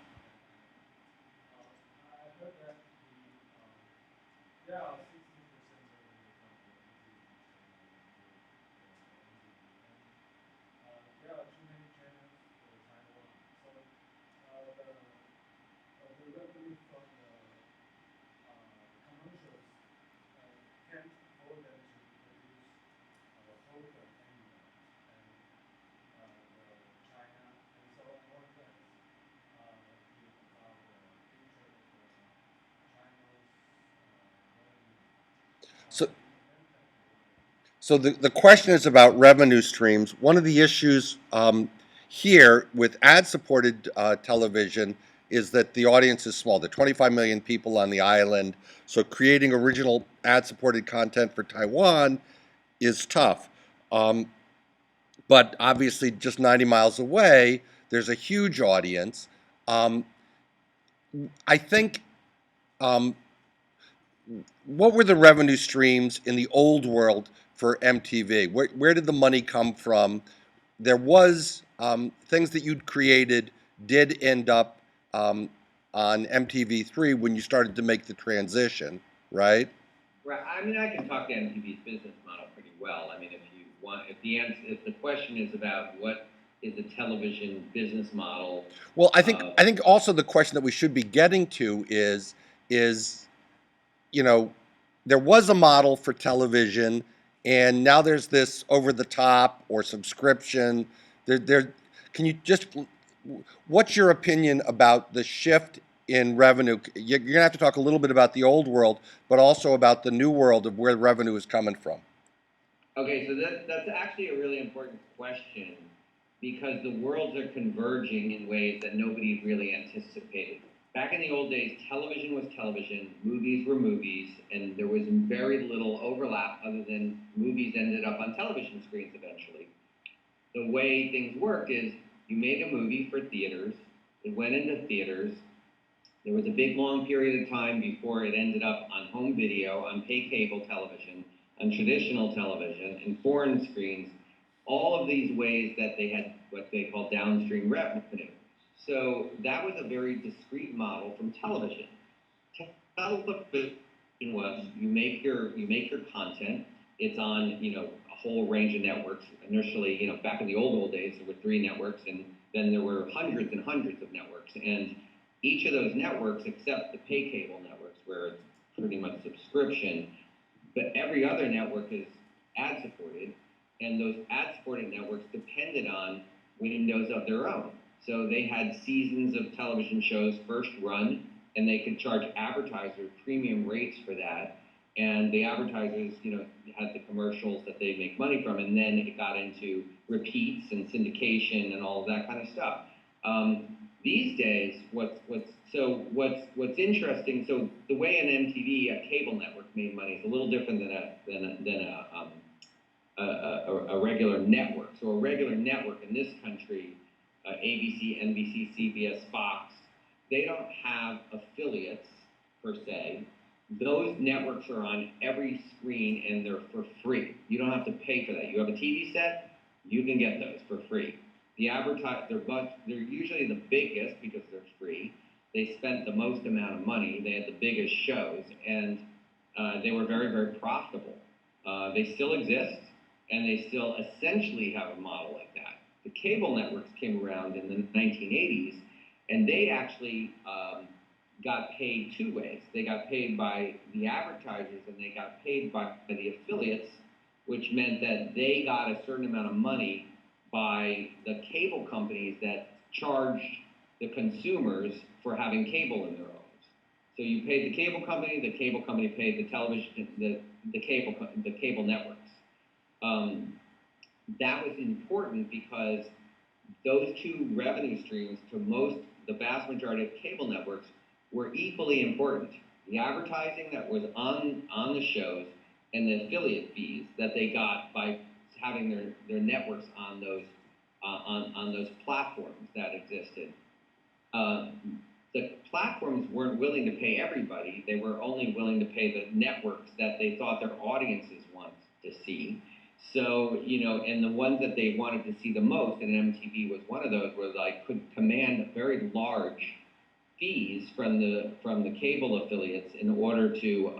So, so the question is about revenue streams. One of the issues here with ad-supported television is that the audience is small. There are 25 million people on the island, so creating original ad-supported content for Taiwan is tough. Um, but obviously, just 90 miles away, there's a huge audience. Um, I think um, what were the revenue streams in the old world for MTV? Where did the money come from? There was things that you'd created did end up on MTV3 when you started to make the transition, right? Right. I mean, I can talk to MTV's business model pretty well. I mean, if you want, if the question is about what is the television business model, Well, I think also the question that we should be getting to is you know, there was a model for television, and now there's this over the top or subscription. Can you just, what's your opinion about the shift in revenue? You're going to have to talk a little bit about the old world, but also about the new world of where revenue is coming from. okay, so that's actually a really important question because the worlds are converging in ways that nobody really anticipated. Back in the old days, television was television, movies were movies, and there was very little overlap other than movies ended up on television screens eventually. The way things worked is you made a movie for theaters, it went into theaters, there was a big long period of time before it ended up on home video, on pay cable television, on traditional television, and foreign screens, all of these ways that they had what they call downstream revenue. So that was a very discrete model from television. Television was you make your content. It's on a whole range of networks. Initially, back in the old days, there were three networks, and then there were hundreds and hundreds of networks, and each of those networks, except the pay cable networks, where it's pretty much subscription, but every other network is ad supported, and those ad supported networks depended on windows of their own. So they had seasons of television shows first run, and they could charge advertisers premium rates for that. And the advertisers, had the commercials that they make money from, and then it got into repeats and syndication and all of that kind of stuff. These days, what's interesting? So the way an MTV, a cable network, made money is a little different than a regular network. So a regular network in this country, ABC, NBC, CBS, Fox, they don't have affiliates per se. Those networks are on every screen and they're for free. You don't have to pay for that. You have a TV set, you can get those for free. They're usually the biggest because they're free. They spent the most amount of money. They had the biggest shows, and they were very, very profitable. They still exist, and they still essentially have a model like that. The cable networks came around in the 1980s, and they actually got paid two ways. They got paid by the advertisers, and they got paid by the affiliates, which meant that they got a certain amount of money by the cable companies that charged the consumers for having cable in their homes. So you paid the cable company paid the television, the cable networks. That was important because those two revenue streams the vast majority of cable networks were equally important. The advertising that was on the shows and the affiliate fees that they got by having their networks on those platforms that existed. The platforms weren't willing to pay everybody. They were only willing to pay the networks that they thought their audiences wanted to see. So, and the ones that they wanted to see the most, and MTV was one of those, where could command very large fees from the cable affiliates in order to,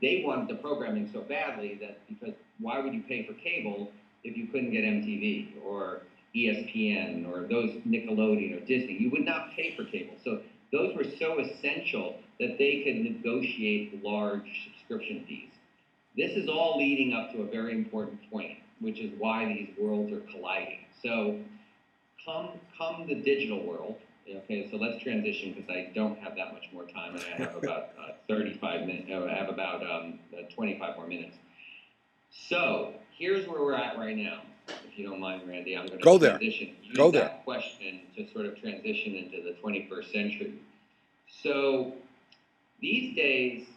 they wanted the programming so badly that, because why would you pay for cable if you couldn't get MTV or ESPN or those Nickelodeon or Disney? You would not pay for cable. So those were so essential that they could negotiate large subscription fees. This is all leading up to a very important point, which is why these worlds are colliding. So come the digital world. Okay, so let's transition because I don't have that much more time, and I have about 35 minutes. I have about 25 more minutes. So here's where we're at right now. If you don't mind, Randy, I'm going to transition. Use that question to sort of transition into the 21st century. So these days,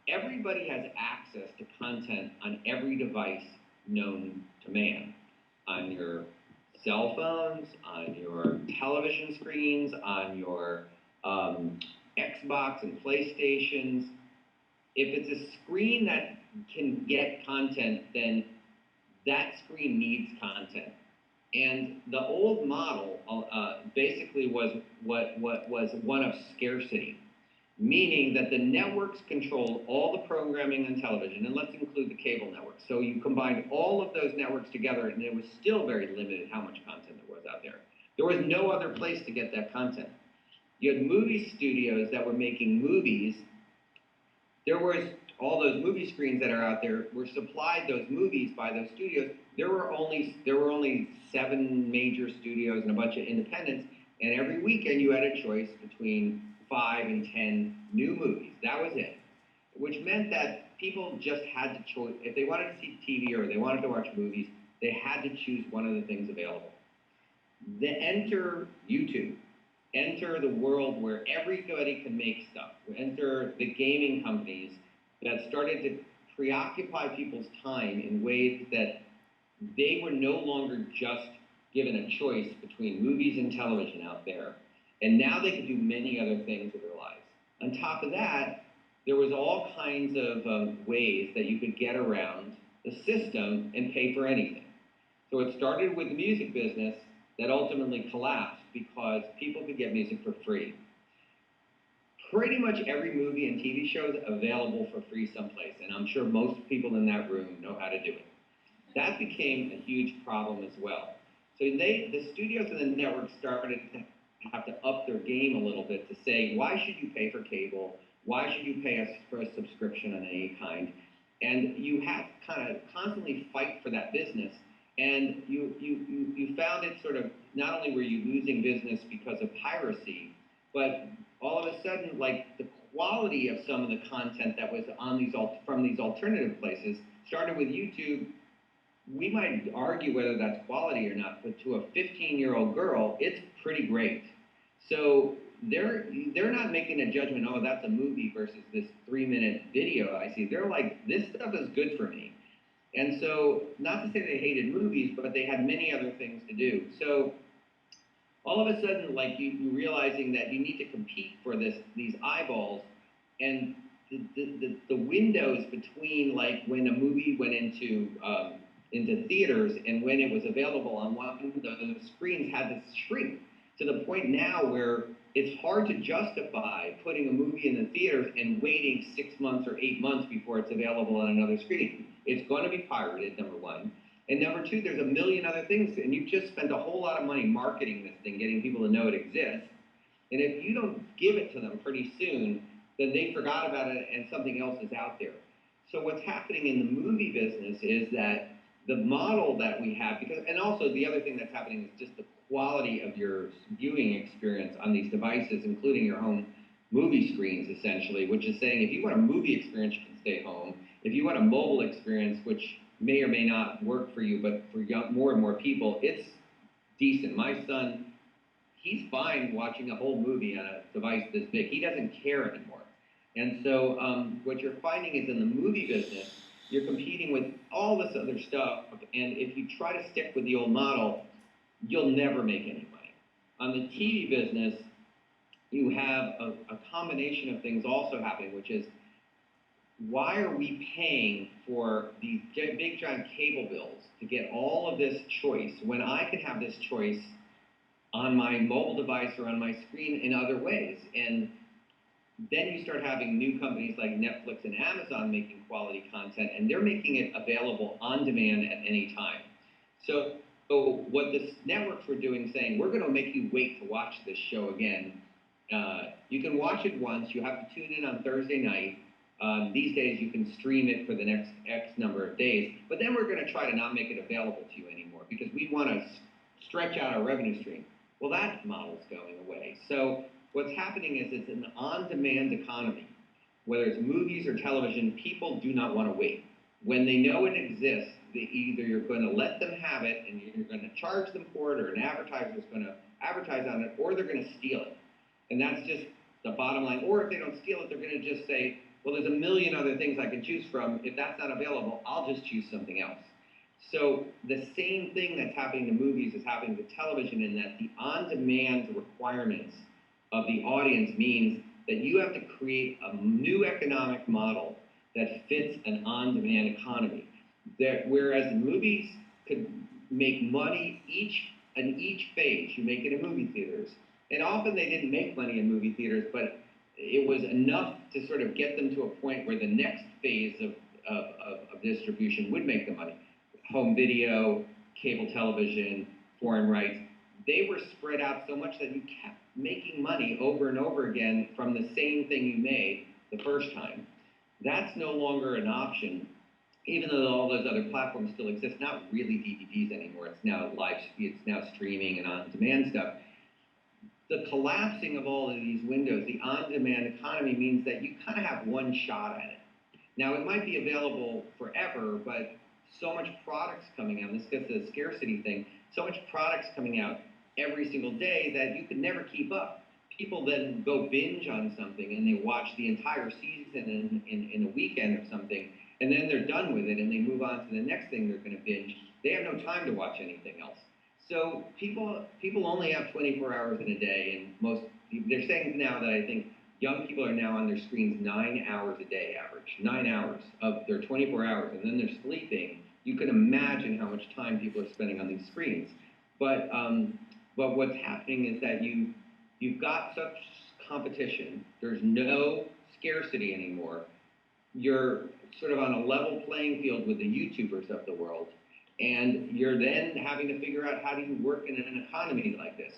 everybody has access to content on every device known to man, on your cell phones, on your television screens, on your Xbox and PlayStations. If it's a screen that can get content, then that screen needs content. And the old model basically was what was one of scarcity, meaning that the networks controlled all the programming on television, and let's include the cable networks. So you combined all of those networks together, and it was still very limited how much content there was out there. There was no other place to get that content. You had movie studios that were making movies. There was all those movie screens that are out there were supplied those movies by those studios. There were only 7 major studios and a bunch of independents, and every weekend you had a choice between 5 and 10 new movies. That was it, which meant that people just had to choose. If they wanted to see TV or they wanted to watch movies, they had to choose one of the things available. Then enter YouTube. Enter the world where everybody can make stuff. Enter the gaming companies that started to preoccupy people's time in ways that they were no longer just given a choice between movies and television out there. And now they could do many other things with their lives. On top of that, there was all kinds of ways that you could get around the system and pay for anything. So it started with the music business that ultimately collapsed because people could get music for free. Pretty much every movie and TV show is available for free someplace, and I'm sure most people in that room know how to do it. That became a huge problem as well. So the studios and the networks started to have to up their game a little bit to say, why should you pay for cable? Why should you pay us for a subscription of any kind? And you have to kind of constantly fight for that business. And you found it sort of, not only were you losing business because of piracy, but all of a sudden, like, the quality of some of the content that was on from these alternative places started with YouTube. We might argue whether that's quality or not, but to a 15-year-old girl, it's pretty great. So they're not making a judgment, oh, that's a movie versus this 3-minute video I see. They're like, this stuff is good for me. And so, not to say they hated movies, but they had many other things to do. So all of a sudden, like you realizing that you need to compete for these eyeballs, and the windows between like when a movie went into theaters and when it was available on one of those screens had to shrink to the point now where it's hard to justify putting a movie in the theaters and waiting 6 months or 8 months before it's available on another screen. It's going to be pirated, number one. And number two, there's a million other things, and you've just spent a whole lot of money marketing this thing, getting people to know it exists. And if you don't give it to them pretty soon, then they forgot about it and something else is out there. So what's happening in the movie business is that the model that we have, and also the other thing that's happening is just the quality of your viewing experience on these devices, including your home movie screens, essentially, which is saying if you want a movie experience, you can stay home. If you want a mobile experience, which may or may not work for you, but for more and more people, it's decent. My son, he's fine watching a whole movie on a device this big. He doesn't care anymore. And so what you're finding is in the movie business, you're competing with all this other stuff, and if you try to stick with the old model, you'll never make any money. On the TV business, you have a combination of things also happening, which is, why are we paying for these big giant cable bills to get all of this choice when I can have this choice on my mobile device or on my screen in other ways? And then you start having new companies like Netflix and Amazon making quality content, and they're making it available on demand at any time. So what the networks were doing, saying, we're going to make you wait to watch this show again. You can watch it once. You have to tune in on Thursday night. These days, you can stream it for the next X number of days. But then we're going to try to not make it available to you anymore because we want to stretch out our revenue stream. Well, that model's going away. So what's happening is it's an on-demand economy. Whether it's movies or television, people do not want to wait. When they know it exists, either you're going to let them have it and you're going to charge them for it, or an advertiser is going to advertise on it, or they're going to steal it. And that's just the bottom line. Or if they don't steal it, they're going to just say, well, there's a million other things I can choose from. If that's not available, I'll just choose something else. So the same thing that's happening to movies is happening to television, in that the on-demand requirements of the audience means that you have to create a new economic model that fits an on-demand economy. Whereas movies could make money in each phase, you make it in movie theaters. And often they didn't make money in movie theaters, but it was enough to sort of get them to a point where the next phase of distribution would make the money. Home video, cable television, foreign rights, they were spread out so much that you kept making money over and over again from the same thing you made the first time. That's no longer an option, even though all those other platforms still exist. Not really DVDs anymore. It's now it's now streaming and on-demand stuff. The collapsing of all of these windows, the on-demand economy, means that you kind of have one shot at it. Now, it might be available forever, but so much product's coming out. This gets to the scarcity thing. So much product's coming out every single day that you can never keep up. People then go binge on something and they watch the entire season in a weekend or something, and then they're done with it and they move on to the next thing they're going to binge. They have no time to watch anything else. So people only have 24 hours in a day, and they're saying now that I think young people are now on their screens 9 hours a day average, 9 hours of their 24 hours, and then they're sleeping. You can imagine how much time people are spending on these screens. But what's happening is that you've got such competition. There's no scarcity anymore. You're sort of on a level playing field with the YouTubers of the world. And you're then having to figure out, how do you work in an economy like this?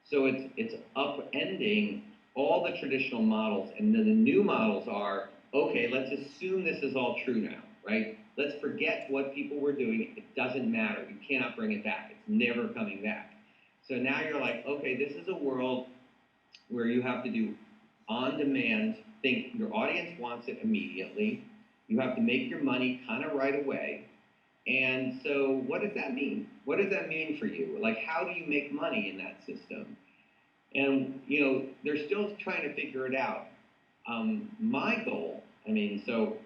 So it's upending all the traditional models, and then the new models are, okay, let's assume this is all true now, right? Let's forget what people were doing. It doesn't matter. You cannot bring it back. It's never coming back. So now you're like, okay, this is a world where you have to do on demand. Think your audience wants it immediately. You have to make your money kind of right away. And so, what does that mean? What does that mean for you? Like, how do you make money in that system? And they're still trying to figure it out. My goal, I mean, so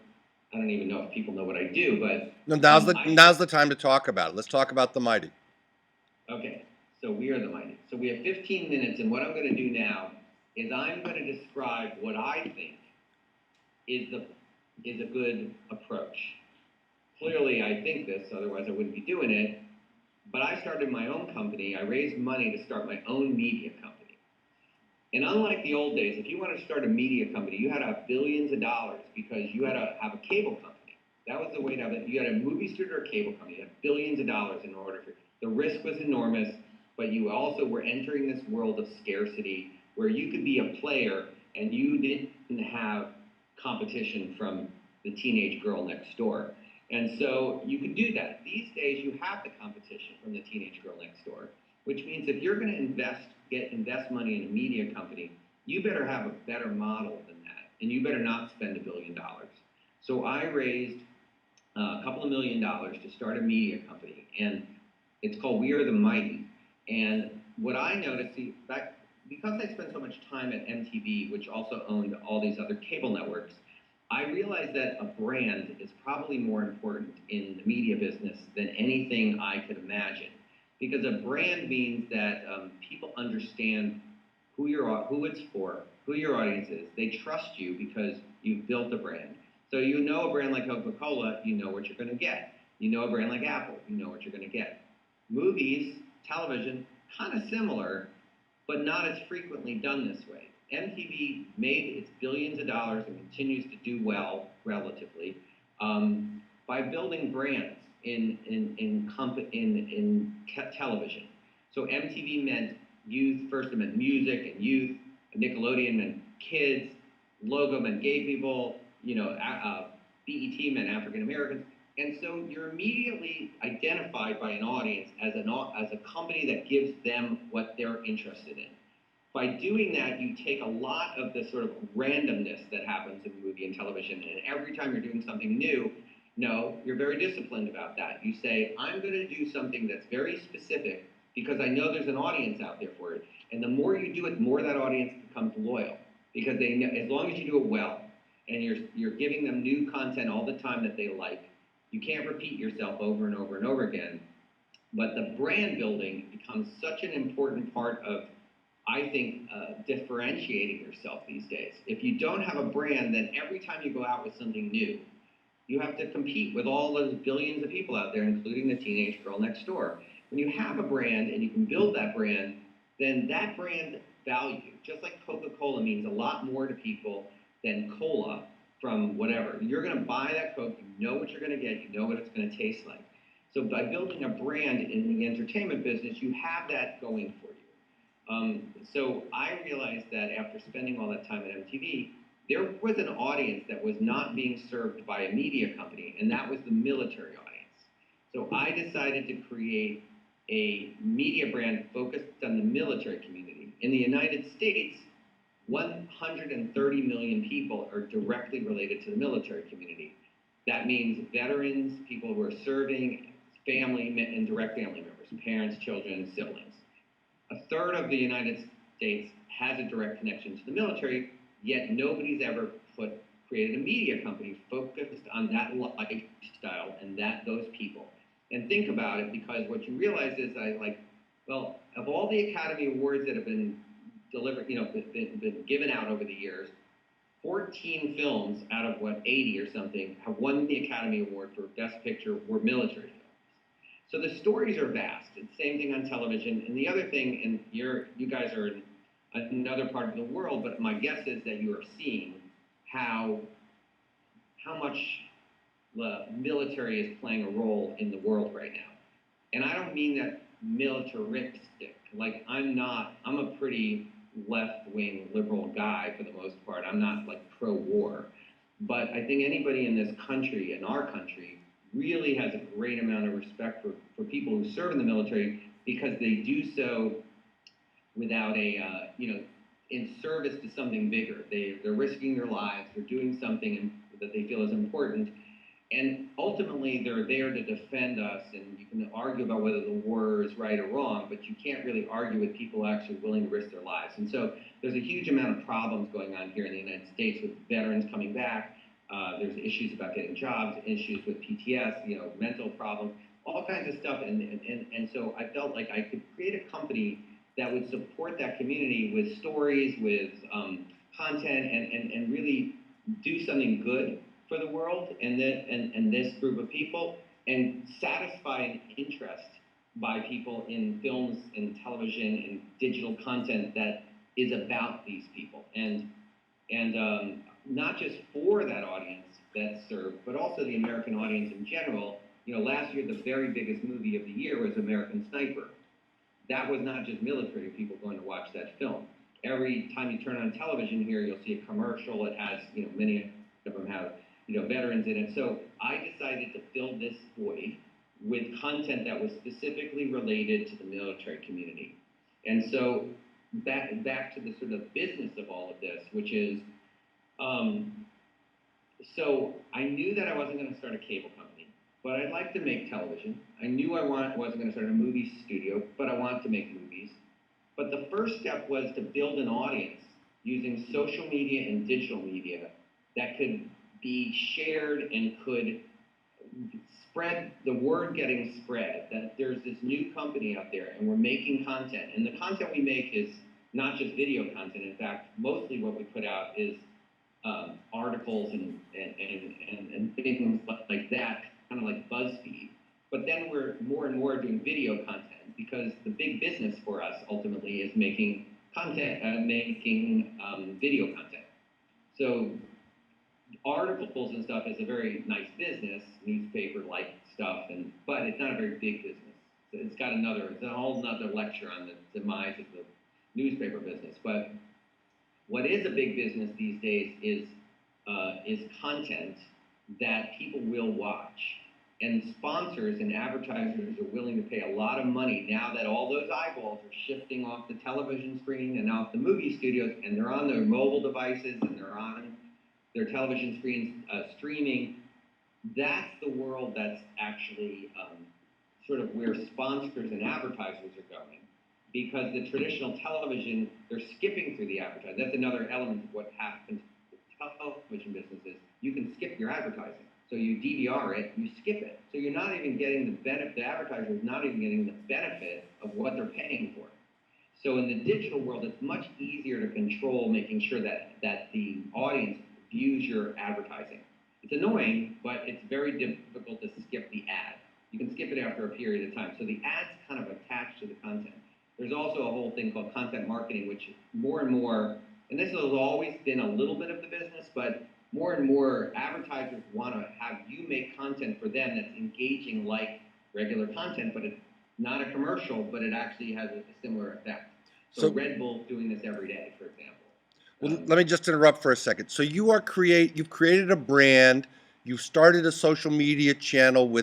I don't even know if people know what I do, but No, I now's the time to talk about it. Let's talk about the mighty. okay. So we are the mighty. So we have 15 minutes, and what I'm going to do now is I'm going to describe what I think is the is a good approach. Clearly, I think this, otherwise I wouldn't be doing it. But I started my own company. I raised money to start my own media company. And unlike the old days, if you wanted to start a media company, you had to have billions of dollars because you had to have a cable company. That was the way to have it. You had a movie studio or a cable company. You had billions of dollars in order for the risk was enormous, but you also were entering this world of scarcity where you could be a player and you didn't have competition from the teenage girl next door. And so you could do that. These days you have the competition from the teenage girl next door, which means if you're going to invest money in a media company, you better have a better model than that, and you better not spend $1 billion. So I raised a couple of $1 million to start a media company, and it's called We Are the Mighty. And what I noticed, because I spent so much time at MTV, which also owned all these other cable networks, I realized that a brand is probably more important in the media business than anything I could imagine. Because a brand means that people understand who it's for, who your audience is. They trust you because you've built a brand. So you know a brand like Coca-Cola, you know what you're going to get. You know a brand like Apple, you know what you're going to get. Movies, television, kind of similar, but not as frequently done this way. MTV made its billions of dollars and continues to do well relatively by building brands in television. So MTV meant youth first. It meant music and youth. Nickelodeon meant kids. Logo meant gay people. BET meant African Americans. And so you're immediately identified by an audience as a company that gives them what they're interested in. By doing that, you take a lot of the sort of randomness that happens in movie and television, and every time you're doing something new, no, you're very disciplined about that. You say, I'm going to do something that's very specific because I know there's an audience out there for it. And the more you do it, the more that audience becomes loyal because they know, as long as you do it well and you're giving them new content all the time that they like, you can't repeat yourself over and over and over again. But the brand building becomes such an important part of, I think, differentiating yourself these days. If you don't have a brand, then every time you go out with something new, you have to compete with all those billions of people out there, including the teenage girl next door. When you have a brand and you can build that brand, then that brand value, just like Coca-Cola means a lot more to people than cola from whatever. You're going to buy that Coke, you know what you're going to get, you know what it's going to taste like. So by building a brand in the entertainment business, you have that going for you. So I realized that after spending all that time at MTV, there was an audience that was not being served by a media company, and that was the military audience. So I decided to create a media brand focused on the military community. In the United States, 130 million people are directly related to the military community. That means veterans, people who are serving, family and direct family members, parents, children, siblings. A third of the United States has a direct connection to the military, yet nobody's ever created a media company focused on that lifestyle and those people. And think about it, because what you realize is of all the Academy Awards that have been delivered, been given out over the years, 14 films out of 80 or something have won the Academy Award for Best Picture were military films. So the stories are vast. It's the same thing on television. And the other thing, and you guys are in another part of the world, but my guess is that you are seeing how much the military is playing a role in the world right now. And I don't mean that militaristic. Like I'm a pretty left-wing liberal guy for the most part. I'm not like pro-war. But I think anybody in this country, in our country, really has a great amount of respect for people who serve in the military because they do so without in service to something bigger. They're risking their lives. They're doing something that they feel is important. And ultimately, they're there to defend us, and you can argue about whether the war is right or wrong, but you can't really argue with people actually willing to risk their lives. And so there's a huge amount of problems going on here in the United States with veterans coming back. There's issues about getting jobs, issues with PTS, mental problems, all kinds of stuff. And so I felt like I could create a company that would support that community with stories, with content, and really do something good for the world and this group of people, and satisfy an interest by people in films and television and digital content that is about these people, and not just for that audience that's served, but also the American audience in general. Last year the very biggest movie of the year was American Sniper. That was not just military people going to watch that film. Every time you turn on television here, you'll see a commercial. It has, many of them have veterans in it. So I decided to fill this void with content that was specifically related to the military community. And so back to the sort of business of all of this, which is, so I knew that I wasn't going to start a cable company, but I'd like to make television. I knew I wasn't going to start a movie studio, but I wanted to make movies. But the first step was to build an audience using social media and digital media that could be shared and could spread the word, getting spread that there's this new company out there and we're making content. And the content we make is not just video content. In fact, mostly what we put out is articles and things like that, kind of like BuzzFeed. But then we're more and more doing video content, because the big business for us ultimately is making content, making video content. So articles and stuff is a very nice business, newspaper-like stuff, but it's not a very big business. It's a whole nother lecture on the demise of the newspaper business. But what is a big business these days is content that people will watch. And sponsors and advertisers are willing to pay a lot of money now that all those eyeballs are shifting off the television screen and off the movie studios, and they're on their mobile devices and they're on their television screens streaming. That's the world that's actually sort of where sponsors and advertisers are going. Because the traditional television, they're skipping through the advertising. That's another element of what happens with television businesses. You can skip your advertising. So you DVR it, you skip it. So you're not even getting the benefit, the advertiser is not even getting the benefit of what they're paying for. So in the digital world, it's much easier to control, making sure that the audience views your advertising. It's annoying, but it's very difficult to skip the ad. You can skip it after a period of time. So the ad's kind of attached to the content. There's also a whole thing called content marketing, which more and more, and this has always been a little bit of the business, but more and more advertisers want to have you make content for them that's engaging like regular content, but it's not a commercial, but it actually has a similar effect. So Red Bull's doing this every day, for example. Well, let me just interrupt for a second. So you've created a brand, you've started a social media channel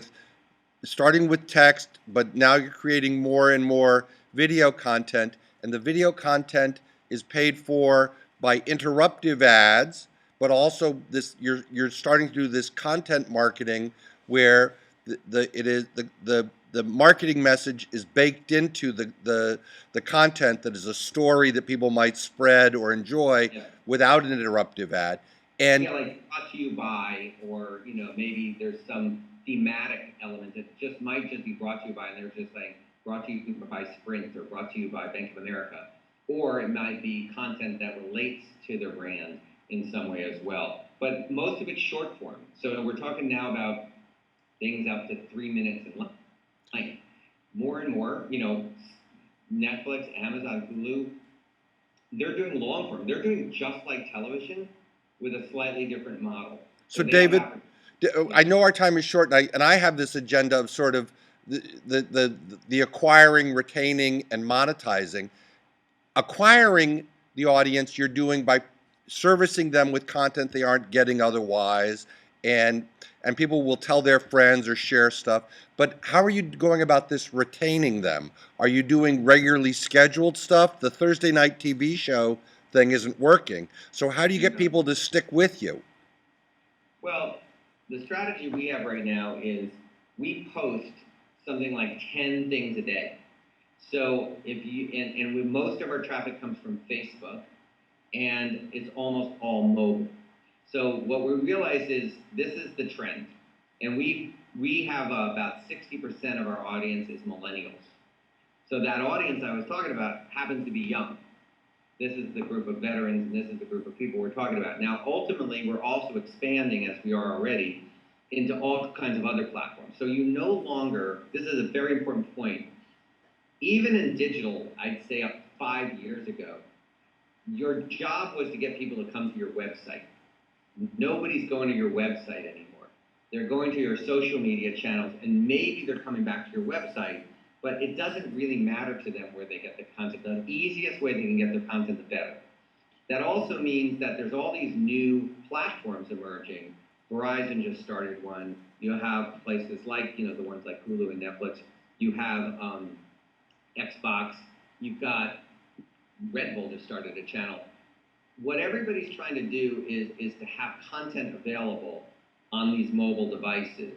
starting with text, but now you're creating more and more video content, and the video content is paid for by interruptive ads, but also you're starting to do this content marketing where the marketing message is baked into the content that is a story that people might spread or enjoy without an interruptive ad. And like brought to you by, or maybe there's some thematic element that might just be brought to you by, and they're just saying brought to you by Sprint or brought to you by Bank of America. Or it might be content that relates to their brand in some way as well. But most of it's short form. So we're talking now about things up to 3 minutes in length. More and more, Netflix, Amazon, Hulu, they're doing long form. They're doing just like television with a slightly different model. So David, I know our time is short, and I have this agenda of sort of the acquiring, retaining, and monetizing. Acquiring the audience you're doing by servicing them with content they aren't getting otherwise, and people will tell their friends or share stuff. But how are you going about this retaining them? Are you doing regularly scheduled stuff? The Thursday night TV show thing isn't working. So how do you get people to stick with you? Well, the strategy we have right now is we post something like 10 things a day. So if you most of our traffic comes from Facebook, and it's almost all mobile. So what we realize is this is the trend, and we have about 60% of our audience is millennials. So that audience I was talking about happens to be young. This is the group of veterans, and this is the group of people we're talking about. Now, ultimately, we're also expanding, as we are already, into all kinds of other platforms. So you no longer, this is a very important point, even in digital, I'd say up 5 years ago, your job was to get people to come to your website. Nobody's going to your website anymore. They're going to your social media channels, and maybe they're coming back to your website, but it doesn't really matter to them where they get the content. The easiest way they can get their content, the better. That also means that there's all these new platforms emerging. Verizon just started one. You have places like, the ones like Hulu and Netflix. You have Xbox. You've got Red Bull just started a channel. What everybody's trying to do is to have content available on these mobile devices.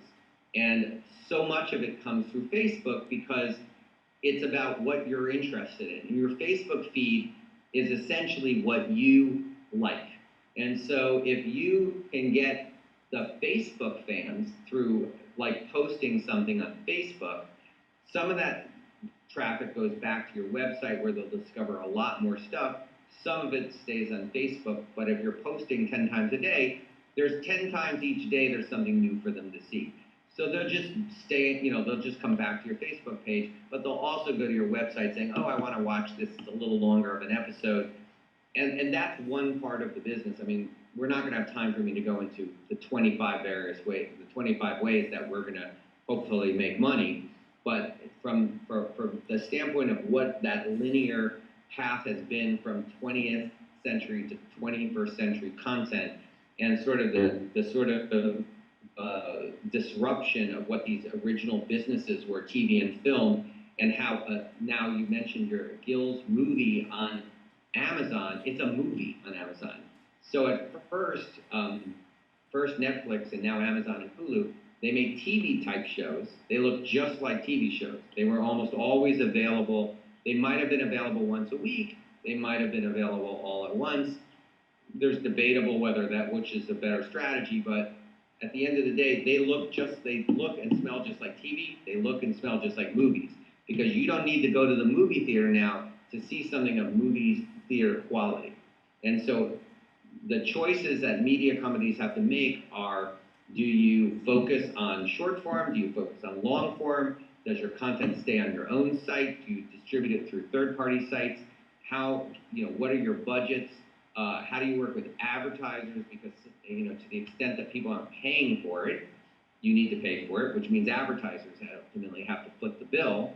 And so much of it comes through Facebook because it's about what you're interested in. And your Facebook feed is essentially what you like. And so if you can get the Facebook fans through like posting something on Facebook, some of that traffic goes back to your website where they'll discover a lot more stuff. Some of it stays on Facebook, but if you're posting 10 times a day, there's 10 times each day there's something new for them to see. So they'll just stay, they'll just come back to your Facebook page, but they'll also go to your website saying, oh, I want to watch this, it's a little longer of an episode. And that's one part of the business. I mean, we're not going to have time for me to go into the 25 various ways, the 25 ways that we're going to hopefully make money. But from the standpoint of what that linear path has been from 20th century to 21st century content, and sort of the sort of disruption of what these original businesses were, TV and film, and how now you mentioned your Gill's movie on Amazon. It's a movie on Amazon. So at first Netflix and now Amazon and Hulu, they made TV type shows. They look just like TV shows. They were almost always available. They might have been available once a week. They might have been available all at once. There's debatable whether which is a better strategy, but at the end of the day, they look and smell just like TV. They look and smell just like movies, because you don't need to go to the movie theater now to see something of movie theater quality. And so the choices that media companies have to make are, do you focus on short form? Do you focus on long form? Does your content stay on your own site? Do you distribute it through third-party sites? What are your budgets? How do you work with advertisers? Because, to the extent that people aren't paying for it, you need to pay for it, which means advertisers ultimately have to foot the bill.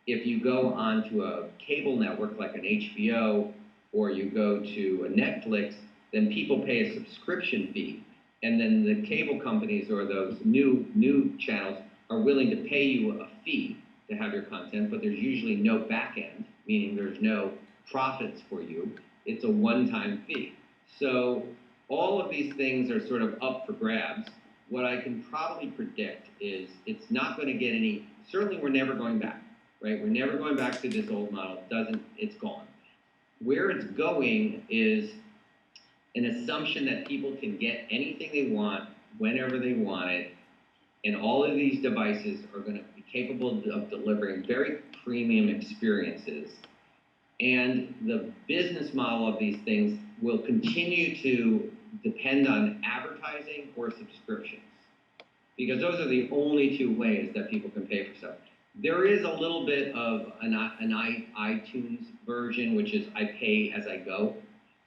If you go onto a cable network like an HBO, or you go to a Netflix, then people pay a subscription fee. And then the cable companies or those new channels are willing to pay you a fee to have your content, but there's usually no back end, meaning there's no profits for you. It's a one-time fee. So all of these things are sort of up for grabs. What I can probably predict is it's not going to get any, certainly we're never going back, right? We're never going back to this old model. It's gone. Where it's going is an assumption that people can get anything they want whenever they want it, and all of these devices are going to be capable of delivering very premium experiences. And the business model of these things will continue to depend on advertising or subscriptions, because those are the only two ways that people can pay for stuff. There is a little bit of an iTunes version, which is I pay as I go.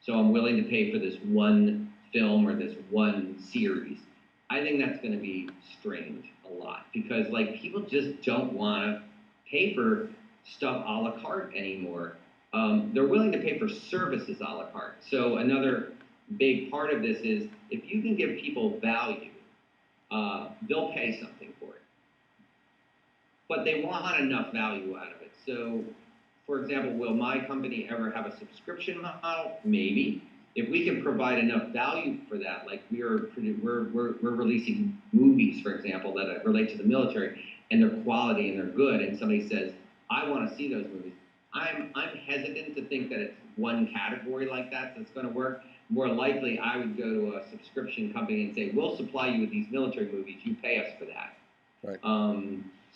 So I'm willing to pay for this one film or this one series. I think that's going to be strained a lot, because people just don't want to pay for stuff a la carte anymore. They're willing to pay for services a la carte. So another big part of this is, if you can give people value, they'll pay something for it. But they want enough value out of it. So for example, will my company ever have a subscription model? Maybe. If we can provide enough value for that, like we're releasing movies, for example, that relate to the military, and they're quality and they're good, and somebody says, I want to see those movies. I'm hesitant to think that it's one category like that that's going to work. More likely, I would go to a subscription company and say, we'll supply you with these military movies. You pay us for that. Right.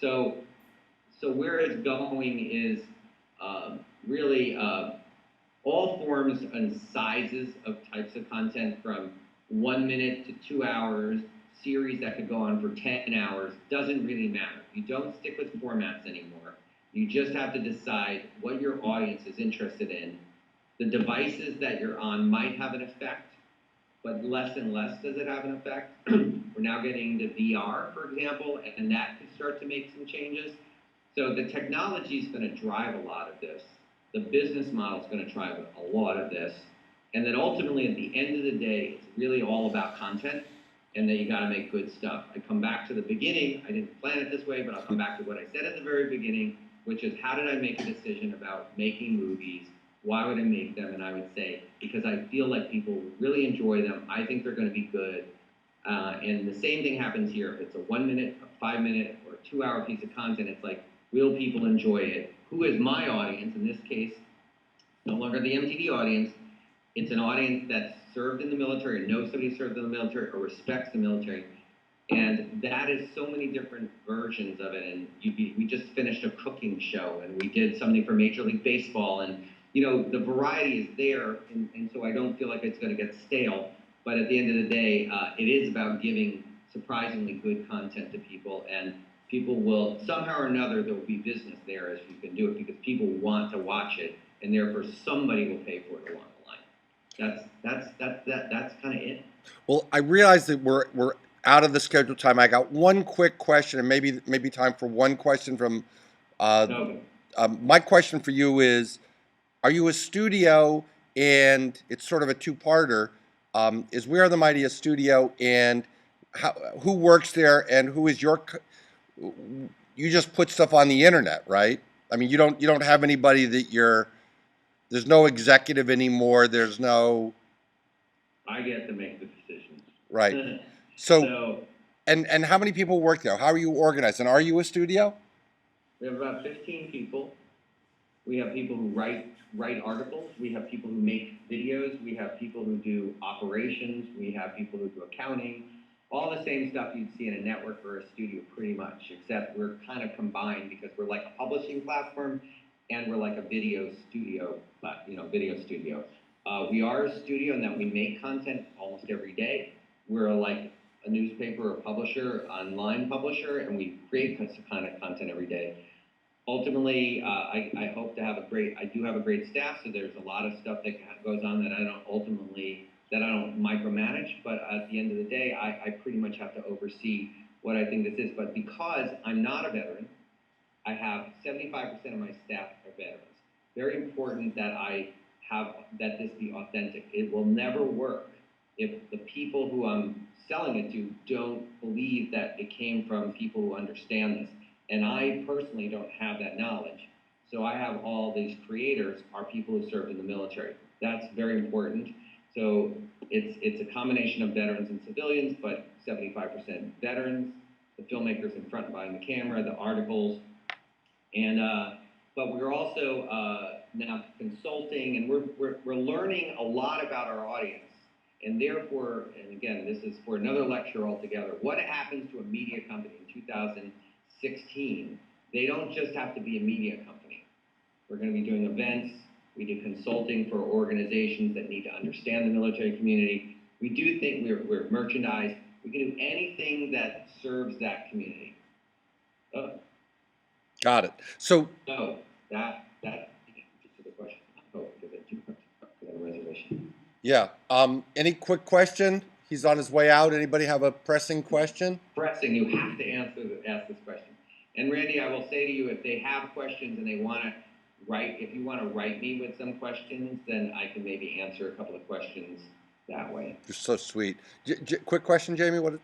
So where it's going is really all forms and sizes of types of content, from 1 minute to 2 hours, series that could go on for 10 hours, doesn't really matter. You don't stick with formats anymore. You just have to decide what your audience is interested in. The devices that you're on might have an effect, but less and less does it have an effect. We're now getting into VR, for example, and that could start to make some changes. So the technology is going to drive a lot of this. The business model is going to drive a lot of this. And then ultimately, at the end of the day, it's really all about content, and then you got to make good stuff. I come back to the beginning. I didn't plan it this way, but I'll come back to what I said at the very beginning, which is, how did I make a decision about making movies? Why would I make them? And I would say, because I feel like people really enjoy them. I think they're going to be good. And the same thing happens here. If it's a 1 minute, a 5 minute, or a 2 hour piece of content, it's like, will people enjoy it? Who is my audience? In this case, no longer the MTV audience. It's an audience that's served in the military, knows somebody served in the military, or respects the military. And that is so many different versions of it. And we just finished a cooking show, and we did something for Major League Baseball. And, you know, the variety is there. And so I don't feel like it's going to get stale. But at the end of the day, it is about giving surprisingly good content to people. And people will, somehow or another, there will be business there as you can do it, because people want to watch it. And therefore, somebody will pay for it along the line. That's kind of it. Well, I realize that we're out of the scheduled time. I got one quick question, and maybe time for one question from. Okay. My question for you is: are you a studio? And it's sort of a two-parter. Is We Are the Mighty a studio, and who works there, and who is your? You just put stuff on the internet, right? I mean, you don't have anybody that you're. There's no executive anymore. There's no. I get to make the decisions. Right. So and how many people work there? How are you organized? And are you a studio? We have about 15 people. We have people who write articles. We have people who make videos. We have people who do operations. We have people who do accounting. All the same stuff you'd see in a network or a studio, pretty much, except we're kind of combined, because we're like a publishing platform and we're like a video studio, video studio. We are a studio in that we make content almost every day. We're like a newspaper or publisher, online publisher, and we create kind of content every day. Ultimately, I hope to have I do have a great staff, so there's a lot of stuff that goes on that I don't micromanage, but at the end of the day, I pretty much have to oversee what I think this is. But because I'm not a veteran, I have 75% of my staff are veterans. Very important that that this be authentic. It will never work if the people who I'm selling it to don't believe that it came from people who understand this. And I personally don't have that knowledge. So I have all these creators are people who served in the military. That's very important. So it's a combination of veterans and civilians, but 75% veterans, the filmmakers in front and behind the camera, the articles, and but we're also now consulting, and we're learning a lot about our audience. And therefore, and again, this is for another lecture altogether, what happens to a media company in 2016? They don't just have to be a media company. We're going to be doing events. We do consulting for organizations that need to understand the military community. We do think we're merchandise. We can do anything that serves that community. Got it. So that answers the question. Oh, because I do have a reservation. yeah. Any quick question? He's on his way out. Anybody have a pressing question? Pressing. You have to ask this question. And Randy, I will say to you, if they have questions and they want to if you want to write me with some questions, then I can maybe answer a couple of questions that way. You're so sweet. Quick question, Jamie. What?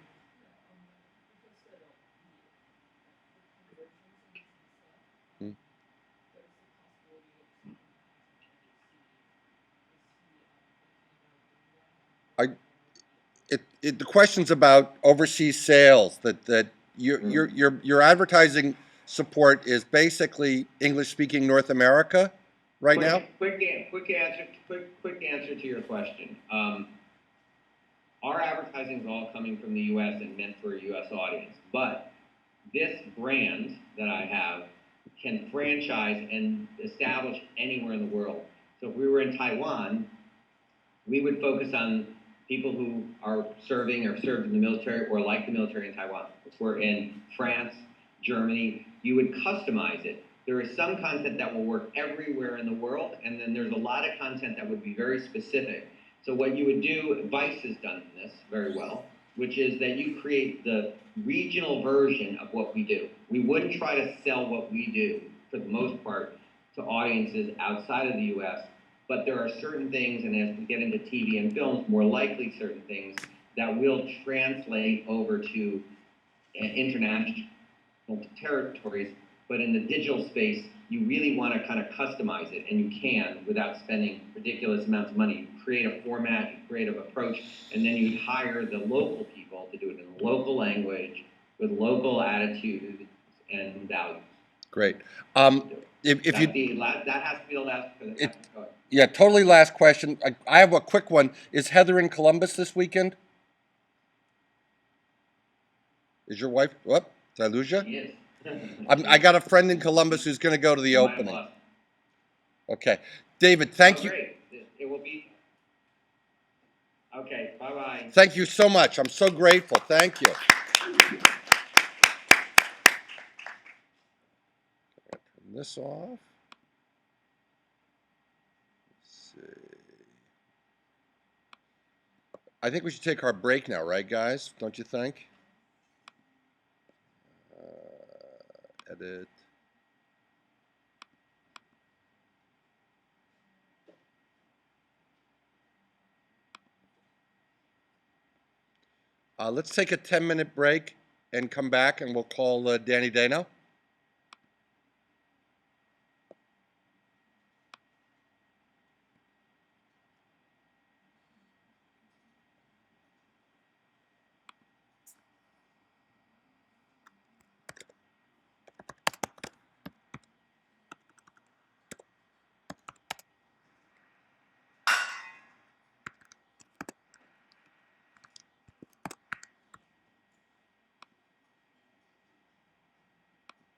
the question's about overseas sales. That your advertising support is basically English speaking North America right now. Quick answer to your question. Our advertising is all coming from the U.S. and meant for a U.S. audience, but this brand that I have can franchise and establish anywhere in the world. So if we were in Taiwan, we would focus on people who are serving or served in the military or like the military in Taiwan. If we're in France, Germany, you would customize it. There is some content that will work everywhere in the world, and then there's a lot of content that would be very specific. So what you would do, Vice has done this very well, which is that you create the regional version of what we do. We wouldn't try to sell what we do, for the most part, to audiences outside of the U.S., but there are certain things, and as we get into TV and films, more likely certain things that will translate over to international territories. But in the digital space, you really want to kind of customize it, and you can without spending ridiculous amounts of money. You create a format, you create an approach, and then you hire the local people to do it in a local language with local attitudes and values. Great. If that you that has to be the last. Yeah, totally. Last question. I have a quick one. Is Heather in Columbus this weekend? Is your wife? What? Did I lose you? She is. I got a friend in Columbus who's going to go to the opening. Okay, David. Thank you. Great. It will be. Okay. Bye bye. Thank you so much. I'm so grateful. Thank you. Turn this off. I think we should take our break now, right, guys? Don't you think? Edit. Let's take a 10-minute break and come back, and we'll call Danny Dano.